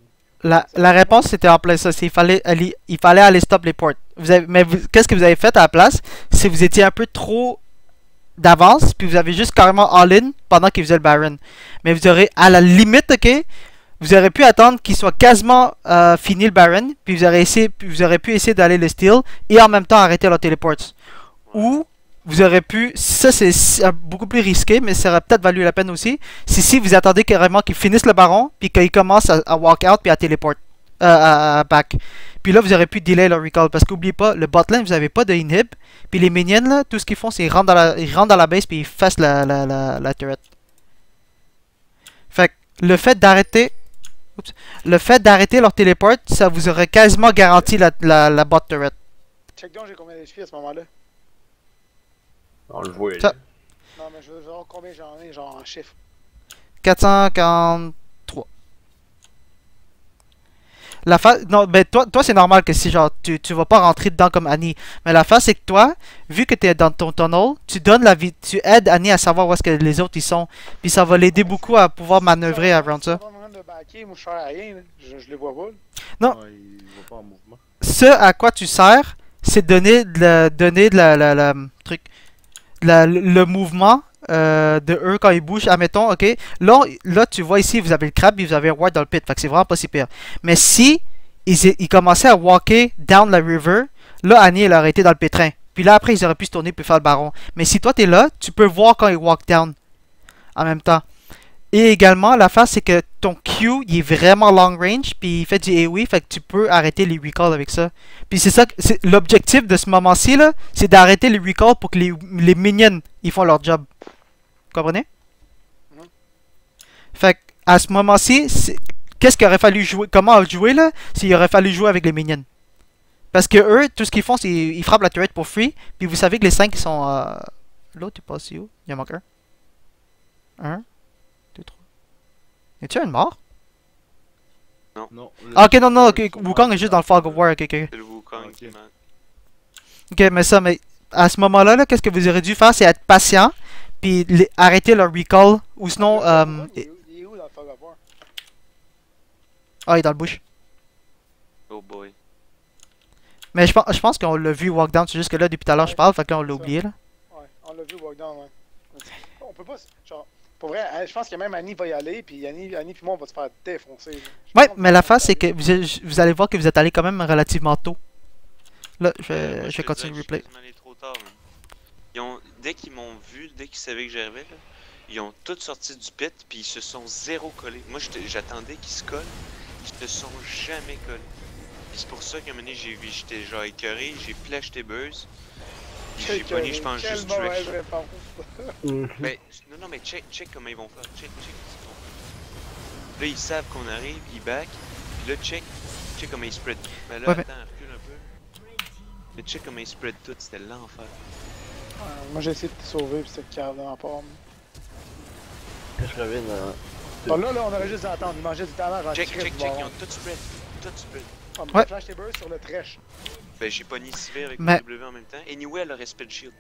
la réponse c'était en plein ça, il fallait aller stop les ports. Qu'est-ce que vous avez fait à la place? C'est vous étiez un peu trop d'avance, puis vous avez juste carrément all-in pendant qu'il faisait le Baron. Mais vous aurez, à la limite, ok, vous aurez pu attendre qu'il soit quasiment fini le Baron, puis vous aurez pu essayer d'aller le steal, et en même temps arrêter leur téléports. Ou, vous aurez pu, ça c'est beaucoup plus risqué, mais ça aurait peut-être valu la peine aussi, si vous attendez carrément qu'il finisse le Baron, puis qu'il commence à walk out, puis à téléport, à back. Puis là, vous aurez pu delay le recall, parce qu'oubliez pas, le botlane, vous avez pas de inhib, puis les minions, là, tout ce qu'ils font, c'est ils rentrent dans la base, puis ils fassent la turret. Fait que le fait d'arrêter leur téléport, ça vous aurait quasiment garanti la bot turret. Check donc, j'ai combien d'HP à ce moment-là? On le voit, Ça- là. Non, mais je veux savoir combien j'en ai, genre en chiffres. 443. La face, non, ben toi c'est normal que si genre tu vas pas rentrer dedans comme Annie. Mais la face c'est que toi, vu que tu es dans ton tunnel, tu donnes la vie, tu aides Annie à savoir où est-ce que les autres ils sont. Puis ça va l'aider beaucoup à pouvoir manœuvrer around ça. Pas besoin de backer, moi je sers à rien, là. Je les vois pas. Là. Non. Ouais, il va pas en mouvement. Ce à quoi tu sers, c'est donner de la truc, le mouvement de eux quand ils bougent. Admettons, ok. Là tu vois ici, vous avez le crabe et vous avez un ward dans le pit. Fait que c'est vraiment pas si pire. Mais si ils commençaient à walker down la river, là Annie elle aurait été dans le pétrin. Puis là après ils auraient pu se tourner puis faire le baron. Mais si toi t'es là, tu peux voir quand ils walk down en même temps. Et également, la face, c'est que ton Q, il est vraiment long range, puis il fait du AoE, fait que tu peux arrêter les recalls avec ça. Puis c'est ça, c'est l'objectif de ce moment-ci, là, c'est d'arrêter les recalls pour que les minions, ils font leur job. Vous comprenez? Mhm. Fait que, à ce moment-ci, qu'est-ce qu'il aurait fallu jouer, comment jouer, là, s'il aurait fallu jouer avec les minions? Parce que eux, tout ce qu'ils font, c'est ils frappent la turret pour free, puis vous savez que les 5 qui sont... L'autre, est passé où? Il en manque un. 1, 2, 3. Es-tu un mort? Non. Ah, ok, non, ok, Wukong est juste dans le Fog of War, ok. C'est le Wukong Ok. qui manque. Ok, mais à ce moment-là, qu'est-ce que vous aurez dû faire, c'est être patient, puis arrêter leur recall, ou sinon, Il est où dans le Fog of War? il est dans le bush. Oh boy. Mais je pense qu'on l'a vu walk down, c'est juste que là, depuis tout à l'heure, je parle, fait que là, on l'a oublié, là. Ouais, on l'a vu walk down, ouais. On peut pas. Genre, pour vrai, hein, je pense que même Annie va y aller, puis Annie puis moi, on va se faire défoncer. Là. Je Ouais, pense mais qu'on la va face, se c'est faire que vous allez voir que vous êtes allé quand même relativement tôt. Là, je Moi, vais te continuer le dirais que je replay. suis quasiment allé trop tard. Man. Dès qu'ils m'ont vu, dès qu'ils savaient que j'arrivais, là, ils ont tous sorti du pit, puis ils se sont zéro collés. Moi, j'attendais qu'ils se collent, ils se sont jamais collés. Puis c'est pour ça qu'à un moment donné, j'étais genre écœuré, j'ai flash tes buzz. Puis j'ai pogné, je pense, Quelle juste mauvaise Trish. réponse. Mais, non, mais check comment ils vont faire. Check ce qu'ils font. Là, ils savent qu'on arrive, ils back. Puis là, check comment ils spread. Ben là, Ouais, mais- attends, recule un peu. Mais check comment ils spread tout, c'était l'enfer. Ouais, moi, j'ai essayé de te sauver, puis c'était le dans la pomme. Je reviens dans. Bon, là, on aurait juste à attendre. Il mangeait du talent, j'en Check, tirais check, du check, baron. ils ont tout spread. Tout spread. Ah, mais Ouais. flash tes bursts sur le trèche. Ben, j'ai pogné Sivir avec Mais- le W en même temps. Anyway, elle aurait spell shield.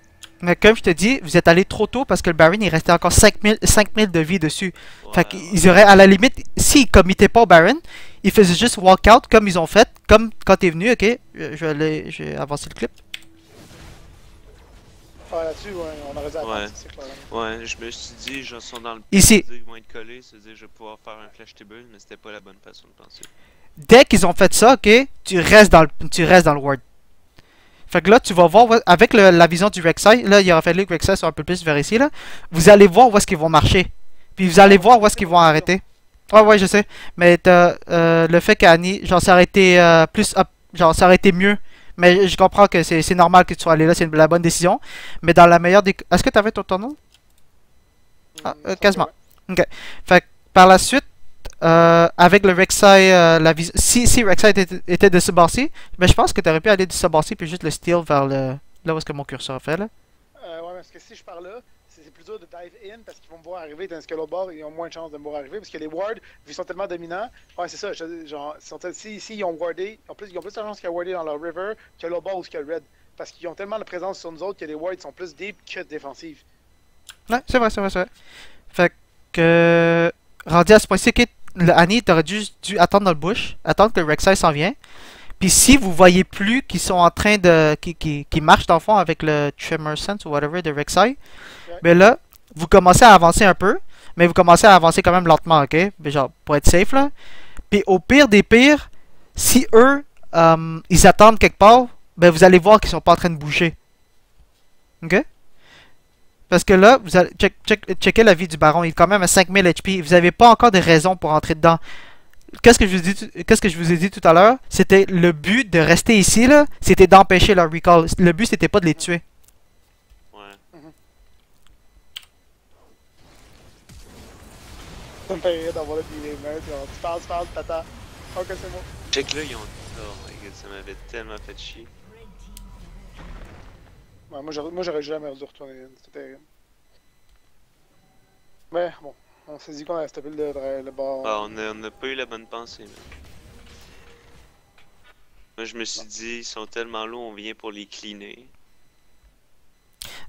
Mais comme je te dis, vous êtes allé trop tôt parce que le Baron, il restait encore 5000 de vie dessus. Fait Ouais, qu'ils auraient, à la limite, s'ils committaient pas au Baron, ils faisaient juste walk out comme ils ont fait, comme quand t'es venu, ok? Je vais avancer le clip. Ah, là-dessus, ouais, on aurait dû attendre, Ouais. c'est clair. Ouais, je me suis dit, ils sont dans le Ici. ça veut dire qu'ils vont être collés, ça veut dire que je vais pouvoir faire un flash table, mais c'était pas la bonne façon de penser. Dès qu'ils ont fait ça, ok? Tu restes dans le ward. Fait que là, tu vas voir, avec la vision du Rek'Sai, là, il aurait fallu que Rek'Sai soit un peu plus vers ici, là. Vous allez voir où est-ce qu'ils vont marcher. Puis vous allez voir où est-ce qu'ils vont arrêter. Ouais, je sais. Mais le fait qu'Annie, genre, ça aurait été plus up, genre, ça aurait été mieux. Mais je comprends que c'est normal que tu sois allé là, c'est la bonne décision. Mais dans la meilleure des... Est-ce que t'avais ton tournoi? Ah, Ça, quasiment. ouais. Fait que par la suite, avec le Rek'Sai, si Rek'Sai était de ce bord-ci, mais je pense que tu aurais pu aller de ce bord-ci puis juste le steal vers le là où est-ce que mon curseur fait là. Ouais, parce que si je pars là, c'est plus dur de dive in parce qu'ils vont me voir arriver, tandis que l'autre bord, ils ont moins de chances de me voir arriver parce que les wards, vu qu'ils sont tellement dominants, ouais, c'est ça, genre, si ils ont wardé, ils ont plus de chances qu'ils ont wardé dans leur river que l'autre bord ou que le red. Parce qu'ils ont tellement de présence sur nous autres que les wards sont plus deep que défensifs. Ouais, c'est vrai. Fait que rendu à ce point-ci, ok, Annie, t'aurais dû attendre dans le bush, attendre que le Rek'Sai s'en vient. Puis si vous voyez plus qu'ils sont en train de qui marchent dans le fond avec le Tremor Sense ou whatever de Rek'Sai, ben là, vous commencez à avancer un peu, mais vous commencez à avancer quand même lentement, ok? Ben genre, pour être safe là. Puis au pire des pires, si eux, ils attendent quelque part, ben vous allez voir qu'ils sont pas en train de bouger. Ok? Parce que là, vous allez checker la vie du baron, il est quand même à 5000 HP. Vous n'avez pas encore de raison pour entrer dedans. Qu'est-ce que je vous ai dit tout à l'heure? C'était le but de rester ici, là, c'était d'empêcher leur recall. Le but, c'était pas de les tuer. Ouais. Ça me fait rire d'avoir le billet main, tu parles, tata. Ok, c'est bon. Check là, ils ont. Oh my god, ça m'avait tellement fait chier. Ouais, moi, j'aurais jamais dû retourner in. C'était terrible. Mais bon, on s'est dit qu'on allait stopper le bord. Ah, on a pas eu la bonne pensée, man. Moi, je me suis dit, ils sont tellement lourds, on vient pour les cleaner.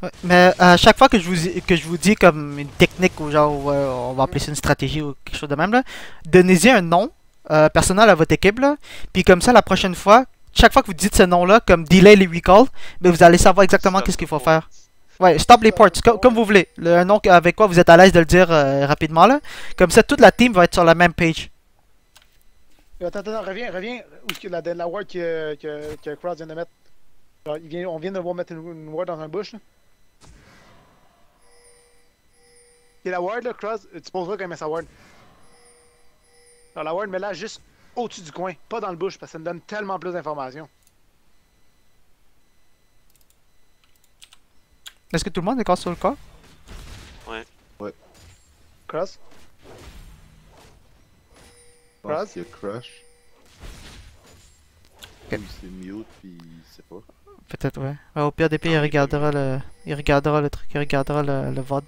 Ouais, mais à chaque fois que je vous dis comme une technique ou genre on va appeler ça une stratégie ou quelque chose de même là, donnez-y un nom personnel à votre équipe là, puis comme ça la prochaine fois, chaque fois que vous dites ce nom là comme delay les recalls, ben vous allez savoir exactement Stop qu'est-ce qu'il faut the faire. Ouais, stop les ports, comme vous voulez. Un nom avec quoi vous êtes à l'aise de le dire rapidement là. Comme ça toute la team va être sur la même page. Attends, reviens. Où est-ce que la ward que Cross vient de mettre? Genre, on vient de voir mettre une ward dans un bush là. Et la ward là, Cross, tu poses là quand il met sa ward. Alors la ward, mets-la juste au-dessus du coin, pas dans le bush, parce que ça me donne tellement plus d'informations. Est-ce que tout le monde est encore sur le corps? Cross? Je pense qu'il y a Crush. Ok. Ou c'est mute, puis il sait pas. Peut-être ouais. Ouais, au pire des pires, il regardera le truc, il regardera le VOD.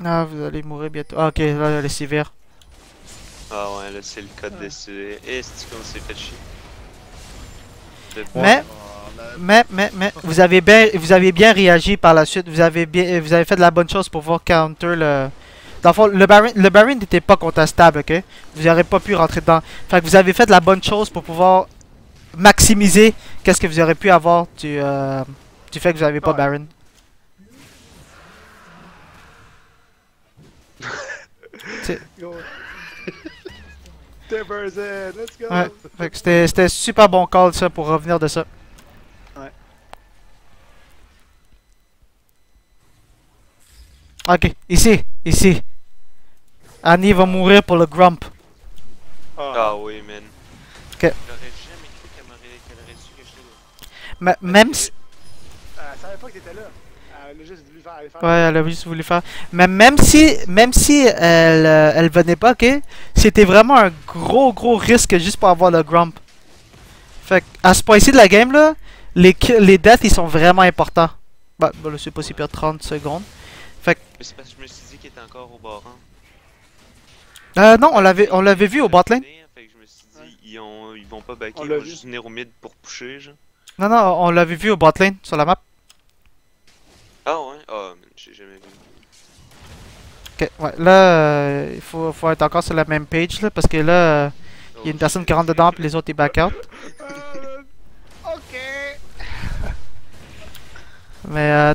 Ah, vous allez mourir bientôt. Ah, ok, là, le sévère. Ah ouais, là, c'est le code décidé. Et c'est qu'on s'est fait chier. Mais, vous avez bien réagi par la suite. Vous avez fait de la bonne chose pour pouvoir counter le. Dans le fond, le Baron n'était pas contestable, ok? Vous n'aurez pas pu rentrer dedans. Fait que vous avez fait de la bonne chose pour pouvoir maximiser qu'est-ce que vous aurez pu avoir du fait que vous n'avez pas Ouais. Baron. Go. 10%, let's go! Ouais, fait que c'était super bon call ça pour revenir de ça. Ouais. Ok, ici. Annie va mourir pour le Grump. Ah oui, man. Ok. J'aurais jamais cru qu'elle aurait su que j'étais là. Mais même si. Elle savait pas que t'étais là. Elle a juste voulu aller faire. Ouais, elle a juste voulu faire. Mais même si elle venait pas, ok, c'était vraiment un gros risque juste pour avoir le Grump. Fait à ce point-ci de la game là, les deaths ils sont vraiment importants. Bah, là c'est pas si pire 30 secondes. Mais c'est parce que je me suis dit qu'il était encore au bas rang. Non, on l'avait vu au bot lane. Fait que je me suis dit, ils vont pas backer, On ils l'a vont vu. juste venir au mid pour pusher, genre. Non, on l'avait vu au bot lane sur la map. Ah ouais? Ah, man, j'ai jamais vu. Ok, ouais, là il faut être encore sur la même page là parce que là il y a une personne qui rentre dedans puis les autres ils back out. Ok! Mais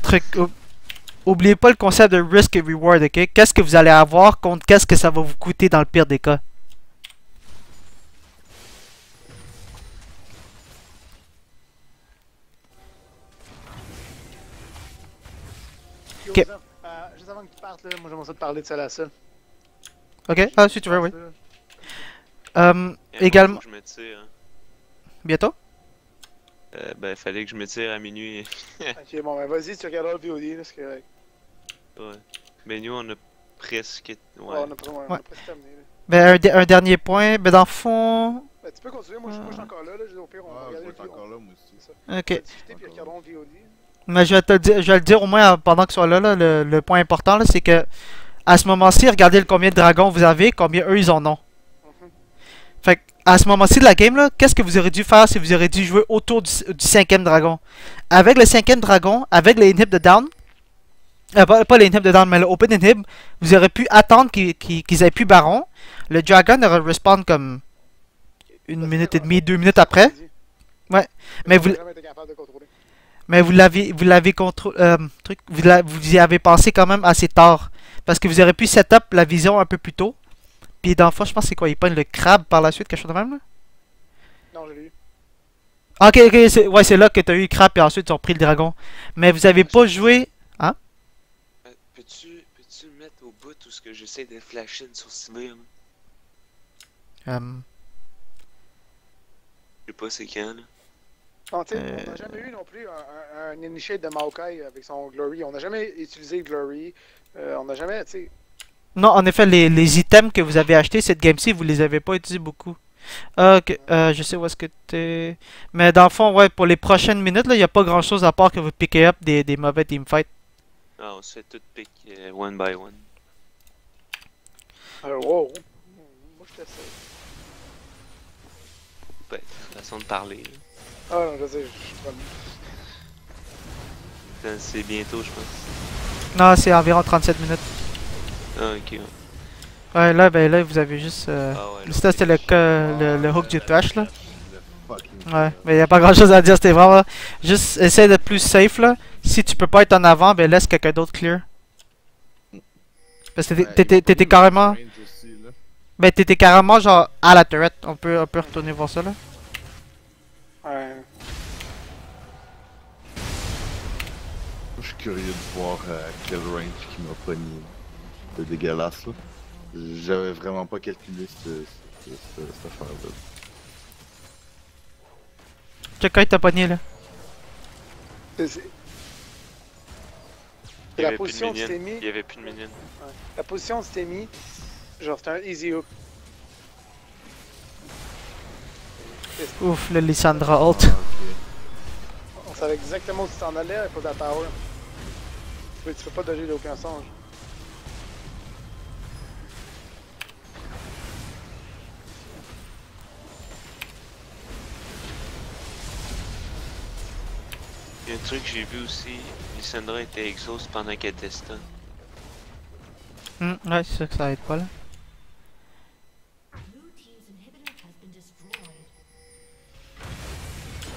oubliez pas le concept de risk et reward, ok? Qu'est-ce que vous allez avoir contre qu'est-ce que ça va vous coûter dans le pire des cas? Ok. Juste avant que tu partes, là, moi j'aimerais ça te parler de seul à seul. Ok, ah si tu veux, oui. Et Également, faut que je me tire. Hein. bientôt? Ben, fallait que je me tire à minuit. Ok, bon, ben vas-y, tu regarderas le VOD, là, c'est correct. Ouais. Mais nous, on a presque. Ouais. Ouais, on a presque terminé. Là. Ben, un dernier point, ben dans le fond... Ben, tu peux continuer, moi je suis encore là, au pire, on va Ah, je regarder vais le être VOD. encore là, moi aussi. C'est ça. On va Ok. discuter puis regardons le VOD. Mais je vais le dire au moins pendant que soit là, le point important là, c'est que à ce moment-ci, regardez combien de dragons vous avez, combien eux ils en ont. Mhm. Fait que, à ce moment-ci de la game là, qu'est-ce que vous aurez dû faire si vous aurez dû jouer autour du 5ème dragon? Avec le 5ème dragon, avec les inhib de down, pas les inhib de down mais le open inhib, vous aurez pu attendre qu'ils aient plus baron. Le dragon aurait respawn comme une minute et demie, 2 minutes après. Ouais. Mais vous, jamais été capable de contrôler. Mais vous vous y avez pensé quand même assez tard. Parce que vous aurez pu set up la vision un peu plus tôt. Puis dans le fond, je pense que c'est quoi? Il pogne le crabe par la suite, quelque chose de même là? Non, je l'ai eu. Ah, ok, c'est là que t'as eu le crabe et ensuite ils ont pris le dragon. Mais vous avez pas joué. Hein? Peux-tu me mettre au bout tout ce que j'essaie de flasher sur Sibir? Euh, Je sais pas c'est quand, là. Non, tu sais, on n'a jamais eu non plus un initiate de Maokai avec son Glory. On n'a jamais utilisé le Glory. On n'a jamais, tu sais. Non, en effet, les items que vous avez achetés cette game-ci, vous les avez pas utilisés beaucoup. Ah, ok, je sais où est-ce que t'es. Mais dans le fond, ouais, pour les prochaines minutes, là, y a pas grand chose à part que vous piquez up des mauvais teamfights. Ah, on se fait tout pick one by one. Wow. Moi, je t'essaie. Ben, façon de parler. Là. Ah non, je sais, je suis pas. C'est bientôt, je pense. Non, c'est environ 37 minutes. Ah, ok. Ouais. Ouais, là, ben là, vous avez juste. Ah ouais, là, Ça, c'était le, Ah, le hook du trash, là. Le fucking Ouais, mais y a pas grand chose à dire, c'était vraiment. Juste essayer d'être plus safe, là. Si tu peux pas être en avant, ben laisse quelqu'un d'autre clear. Parce que t'étais carrément. range aussi, là. Ben t'étais carrément genre à la turret. On peut retourner voir ça, là. Ouais. Je suis curieux de voir quel range qui m'a pogné. C'est dégueulasse là. J'avais vraiment pas calculé cette affaire-là. Check quand il t'a pogné, là. C'est- Il y La avait plus de position que tu t'es minions. mis, Il y avait plus de minions. la position que tu t'es mis, genre c'est un easy hook. Ouf, le Lissandra ult. Ah, ok. On savait exactement où tu t'en allais à cause de la tower. Tu peux pas dodger d'aucun songe. Il y a un truc que j'ai vu aussi. Lissandra était exhaust pendant qu'elle était stun. Ouais, c'est sûr que ça aide pas, là.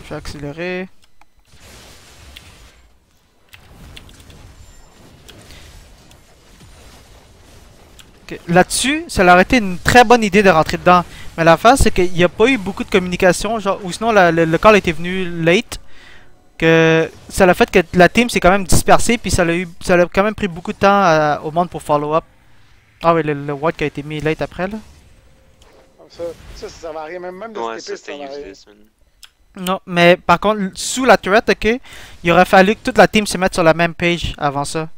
Je vais accélérer. Ok, là-dessus, ça leur aurait été une très bonne idée de rentrer dedans. Mais la face, c'est qu'il n'y a pas eu beaucoup de communication, genre, ou sinon le call était venu late. Que ça l'a fait que la team s'est quand même dispersée, puis ça a quand même pris beaucoup de temps au monde pour follow up. Ah oui, le white qui a été mis late après, là. Comme ça sert à rien. Même de Ouais, se ça TP, ça c'était sert à rien. useless, man. Non, mais par contre, sous la turret, ok, il aurait fallu que toute la team se mette sur la même page avant ça.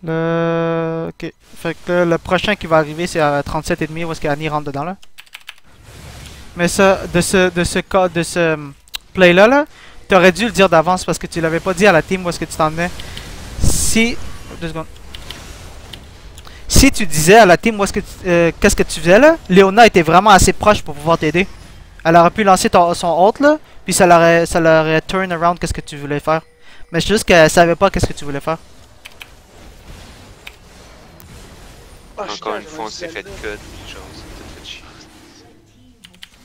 Ok. Fait que là, le prochain qui va arriver, c'est à 37,5 où est-ce qu'Annie rentre dedans, là. Mais ça, de ce play-là, là, t'aurais dû le dire d'avance parce que tu l'avais pas dit à la team où est-ce que tu t'en venais. Si... 2 secondes. Si tu disais à la team où est-ce que qu'est-ce que tu faisais, là, Léona était vraiment assez proche pour pouvoir t'aider. Elle aurait pu lancer son ult, là, puis ça l'aurait turn around qu'est-ce que tu voulais faire. Mais c'est juste qu'elle savait pas qu'est-ce que tu voulais faire. Ah, Encore je une suis fois, on dans s'est le fait Zelda. cut, puis genre, on s'est tout fait chier.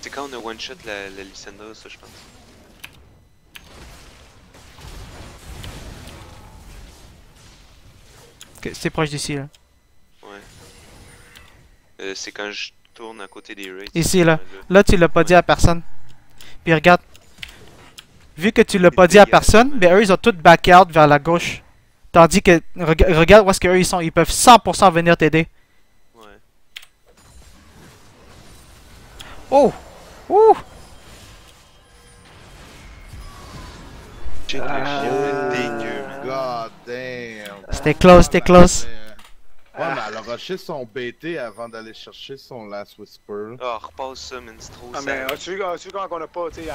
C'est quand on a one-shot la Lissandra, ça, je pense. Ok, c'est proche d'ici, là. Ouais. C'est quand je tourne à côté des raids. Ici, là. Là, tu l'as pas dit à personne. Puis regarde. Vu que tu l'as pas dit à personne, ben eux, ils ont tous back out vers la gauche. Tandis que, regarde où est-ce qu'eux, ils sont. Ils peuvent 100% venir t'aider. Ouais. Oh! Ouh! Check le chien, dégueu, man. God damn. C'était close, c'était close. Ouais, mais elle a rushé son BT avant d'aller chercher son Last Whisper. Ah, repasse ça, man, c'est trop Ah, mais sad. as-tu vu quand on a pas, tu sais,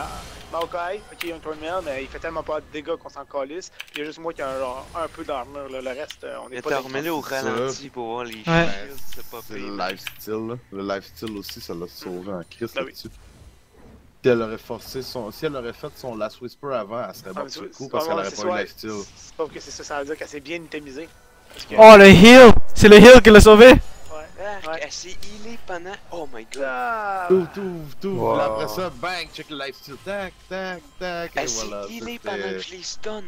Maokai, ok, il y a un tournament, mais il fait tellement pas de dégâts qu'on s'en calisse. Il y a juste moi qui a un peu d'armure, là. Le reste, on est Mais pas t'as dans remis au ça. ralenti pour voir les Ouais. shields, c'est pas C'est pire. le lifestyle, là. Le lifestyle aussi, ça l'a sauvé en Christ Ah oui. là-dessus. Si elle aurait forcé si elle aurait fait son Last Whisper avant, elle serait Ah, morte sur le coup parce qu'elle aurait pas eu le lifestyle. C'est pas que c'est ça, ça veut dire qu'elle s'est bien itemisée. Parce que... Oh, le heal! C'est le heal qui l'a sauvé! Ouais, Ah, ouais. elle s'est healée pendant. Oh my god. Ah, Tout. Wow. Puis après ça, bang, check le lifestyle. Tac, tac, tac. Et Elle s'est voilà. healée pendant que je l'ai stun.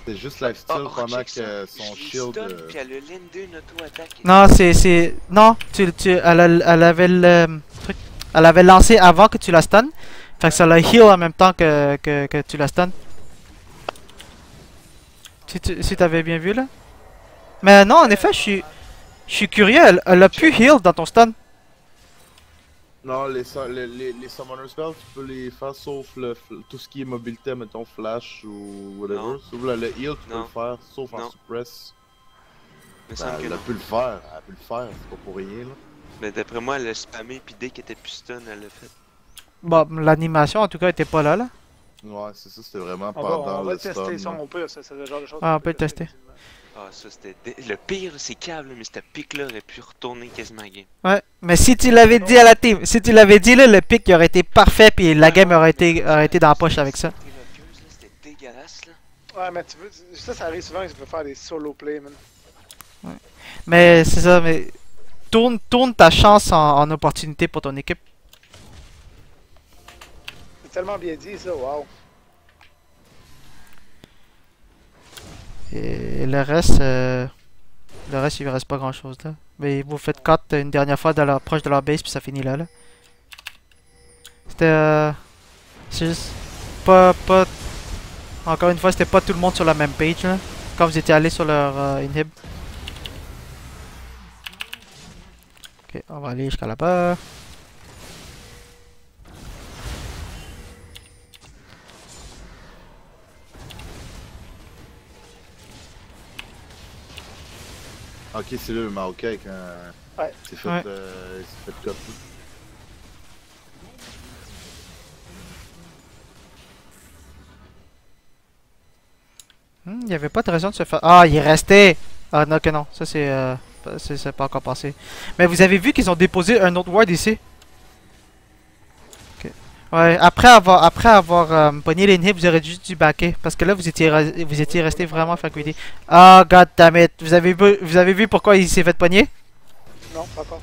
C'est juste lifestyle Oh, pendant check ça. que son Je l'ai shield. stun, puis elle a l'N2 une auto-attaque. Non, Non, elle elle avait lancé avant que tu la stun. Fait que ça l'a heal en même temps que tu la stun. Si t'avais bien vu, là. Mais non, en effet, je suis curieux. Elle a pu heal dans ton stun. Non, les summoner spells, tu peux les faire sauf tout ce qui est mobilité, mettons flash ou whatever. Non. Sauf le heal, tu peux Non. le faire, sauf en Non. suppress. Il me Ben, semble que elle a non. pu le faire, c'est pas pour rien là. Mais d'après moi, elle a spammé, pis dès qu'elle était plus stun, elle l'a fait. Bon, l'animation en tout cas était pas là, là. Ouais, c'est ça, c'était vraiment On pendant va le le tester, stun. ça, là. on peut, c'est le genre de choses Ah, qu'on on peut le tester. facilement. Ah, ça c'était. Le pire, c'est câble, mais cette pique-là aurait pu retourner quasiment à game. Ouais, mais si tu l'avais dit à la team, si tu l'avais dit là, le pick il aurait été parfait, puis la game aurait été dans la poche avec ça. C'était dégueulasse, là. Ouais, mais tu veux, ça arrive souvent que tu peux faire des solo play, man. Mais c'est ça, mais tourne ta chance en opportunité pour ton équipe. C'est tellement bien dit, ça, wow. Et le reste, il lui reste pas grand chose là. Mais vous faites cut une dernière fois dans proche de leur base, puis ça finit là. C'était. C'est juste. Pas. Encore une fois, c'était pas tout le monde sur la même page là. Quand vous étiez allé sur leur inhib. Ok, on va aller jusqu'à là-bas. Ok, c'est là le Maokai quand. Ouais. Il s'est fait, Ouais. il s'est fait copier. Il y avait pas de raison de se faire. Ah, il est resté! Ah, non, que non. Ça, c'est pas encore passé. Mais vous avez vu qu'ils ont déposé un autre ward ici? Ok. Ouais, après avoir pogné les inhibs, vous aurez juste dû backer. Parce que là, vous étiez resté vraiment faire greedy. Ah, god damn it. Vous avez vu pourquoi il s'est fait pogner? Non, pas encore.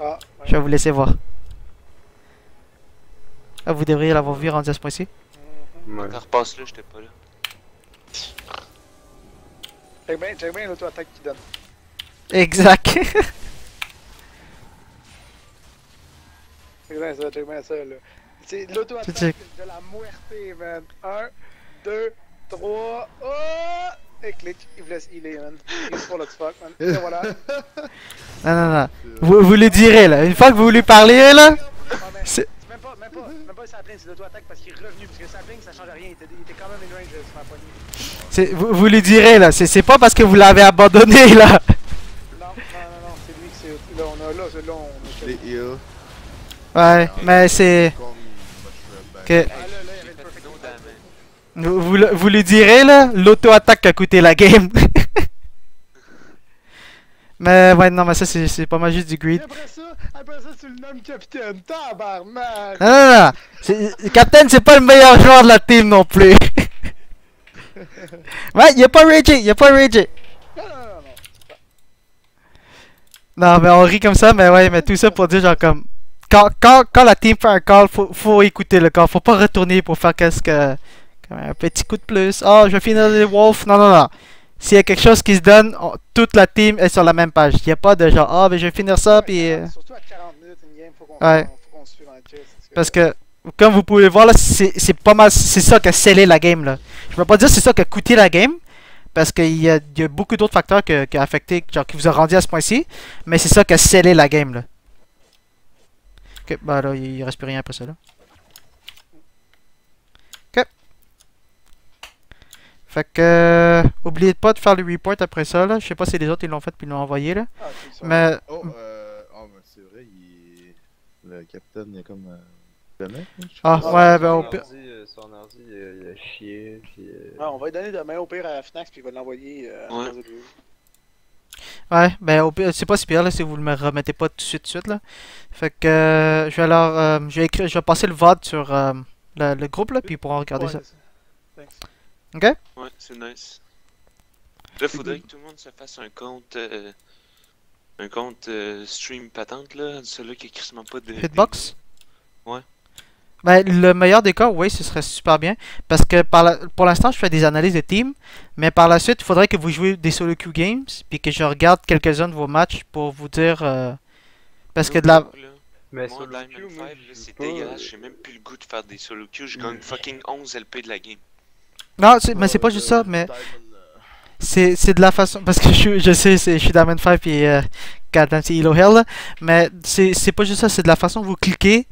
Ah, Je vais vous laisser voir. Ah, vous devriez l'avoir vu rendu à ce point-ci. Ouais. Quand repasse là, j'étais pas là. Check bien l'auto-attaque qu'il donne. Exact. Check bien ça, là. C'est l'auto-attaque Check. de la muerte, man. 1, 2, 3, oh! Et clic, il vous laisse healer, man. Il pour le fuck, man. Et voilà. Non, non, non. Vous lui direz, là. Une fois que vous lui parlez, là. Ah, mais C'est- c'est même pas Sapling, c'est l'auto-attaque parce qu'il est revenu. Parce que Sapling, ça change rien. Il était quand même in range sur ma poignée. Vous lui direz, là. C'est pas parce que vous l'avez abandonné, là. Non, c'est lui qui c'est. Là, on a. Les heals. Ouais, mais c'est. Comme mushroom, Que- Ah, là, il y avait J'ai le fait perfect no damage. damage. Vous lui direz, là, l'auto-attaque qui a coûté la game. Mais ouais, non, mais ça, c'est pas mal juste du Et greed. après ça, tu le nommes capitaine. Tabarnak! Non, non, non. Captain, c'est pas le meilleur joueur de la team non plus. Ouais, il a pas ragé, il a pas ragé. Non. Non, mais on rit comme ça, mais ouais, mais tout ça pour dire, genre, comme. Quand la team fait un call, faut écouter le call. Faut pas retourner pour faire qu'est-ce que. Comme un petit coup de plus. Oh, je vais finir les Wolves. Non, non, non. S'il y a quelque chose qui se donne, toute la team est sur la même page. Il y a pas de genre, ah, ben je vais finir ça, puis. Surtout à 40 minutes une game, faut qu'on se suive dans le chess. Parce que, comme vous pouvez voir là, c'est pas mal, c'est ça qui a scellé la game là. Je peux pas dire c'est ça qui a coûté la game, parce qu'il y a beaucoup d'autres facteurs qui a affecté, genre qui vous a rendu à ce point-ci, mais c'est ça qui a scellé la game là. Ok, bah là, il reste plus rien après ça là. Ok. Fait que, oubliez pas de faire le report après ça là. Je sais pas si les autres ils l'ont fait puis ils l'ont envoyé là. Ah, c'est ça. Mais, Oh, mais c'est vrai, le capitaine, il est comme. Jamais, ah ouais, ben au pire. Son ordi, il a chié, puis... Ouais, on va lui donner demain au pire à Fnax, puis il va l'envoyer à Ouais. Amazon View. Ouais, ben au pire, c'est pas si pire là si vous me remettez pas tout de suite là. Fait que je vais je vais passer le VOD sur le groupe là puis ils pourront regarder Ouais, ça. c'est Thanks. Ok? Ouais, c'est nice. Là, faudrait que tout le monde se fasse un compte. Un compte stream patente, là. Celui qui a quasiment pas de. Hitbox? Ouais. Ben le meilleur des cas, oui, ce serait super bien. Parce que pour l'instant, je fais des analyses de team. Mais par la suite, il faudrait que vous jouiez des solo queue games. Puis que je regarde quelques-uns de vos matchs pour vous dire. Parce que de la. Mais Moi, sur le Diamond queue, 5, moi, là, je joue c'est pas, dégueulasse. J'ai même plus le goût de faire des solo queues. Je gagne fucking 11 LP de la game. Non, mais c'est pas juste ça, mais. C'est de la façon. Parce que je sais, je suis Diamond 5 et Goddamn c'est Elo Hell, là, mais c'est pas juste ça, c'est de la façon que vous cliquez,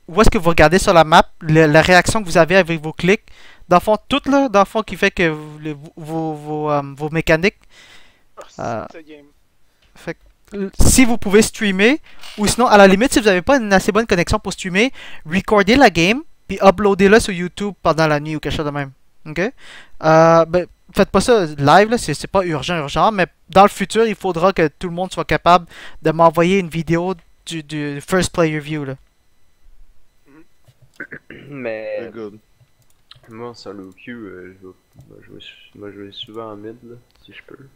où est-ce que vous regardez sur la map, la réaction que vous avez avec vos clics. Dans le fond, tout là, dans le fond, qui fait que vos mécaniques Ah. C'est game. Fait que, si vous pouvez streamer, ou sinon, à la limite, si vous n'avez pas une assez bonne connexion pour streamer, recordez la game, puis uploadez-la sur YouTube pendant la nuit ou quelque chose de même. Ok? Ben, faites pas ça live, là, c'est pas urgent, mais dans le futur, il faudra que tout le monde soit capable de m'envoyer une vidéo du first player view, là. Mais Very good. moi en solo queue, je vais jouer souvent en mid là, si je peux.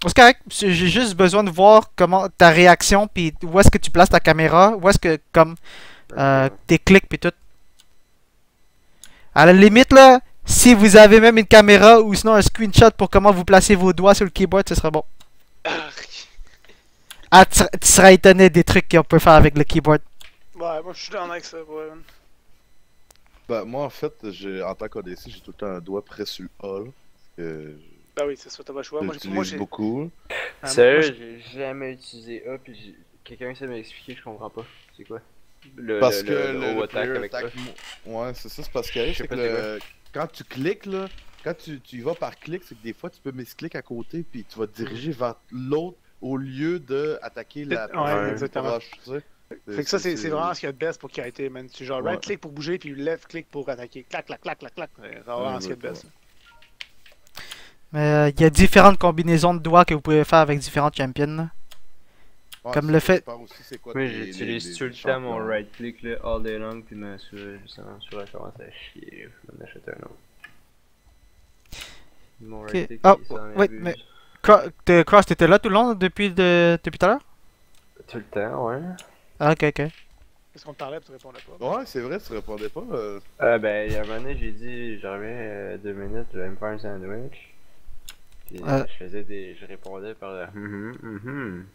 C'est correct, j'ai juste besoin de voir comment ta réaction, puis où est-ce que tu places ta caméra, où est-ce que, comme, tes clics, puis tout. À la limite, là, si vous avez même une caméra ou sinon un screenshot pour comment vous placez vos doigts sur le keyboard, ce serait bon. Ah, tu seras étonné des trucs qu'on peut faire avec le keyboard. Ouais, moi je suis dans avec ça, ouais. Ben, moi, en fait, en tant qu'ADC, j'ai tout le temps un doigt près sur le A, là. Que Ben oui, c'est ça, t'as pas le choix. Moi j'utilise j'ai. beaucoup. Sérieux, j'ai jamais utilisé A puis quelqu'un sait m'expliquer, je comprends pas. C'est quoi? Parce que le haut attack player avec attack ouais, c'est ça, c'est parce qu'il arrive, Je sais c'est pas que quand tu cliques, là, quand tu y vas par clic, c'est que des fois tu peux misclick à côté, puis tu vas te diriger vers l'autre au lieu de attaquer la Ouais, exactement. proche, tu sais. Fait que ça, c'est vraiment ce qu'il y a de best pour Karate, man. Tu genre Ouais. right click pour bouger, puis left click pour attaquer. Clac, clac, clac, clac, clac. C'est vraiment ce qu'il y a de best. Mais il y a différentes combinaisons de doigts que vous pouvez faire avec différentes champions, là. Ouais, Comme ça le fait- dépend aussi c'est quoi Moi tes- j'utilise les tout le temps mon champions. right click là, all day long, puis ma souris, justement, sur la commence à chier, je vais en acheter un autre. Mon right Ok. click, Ah, il s'en ouais, abuse. mais- Cross, t'étais là tout le long depuis tout à l'heure? Tout le temps, ouais. Ah, ok, ok. Qu'est-ce qu'on te parlait, puis tu répondais pas. Ouais, c'est vrai, tu répondais pas. Ben, il y a un moment donné, j'ai dit, je reviens 2 minutes, je vais me faire un sandwich. Puis je faisais je répondais par le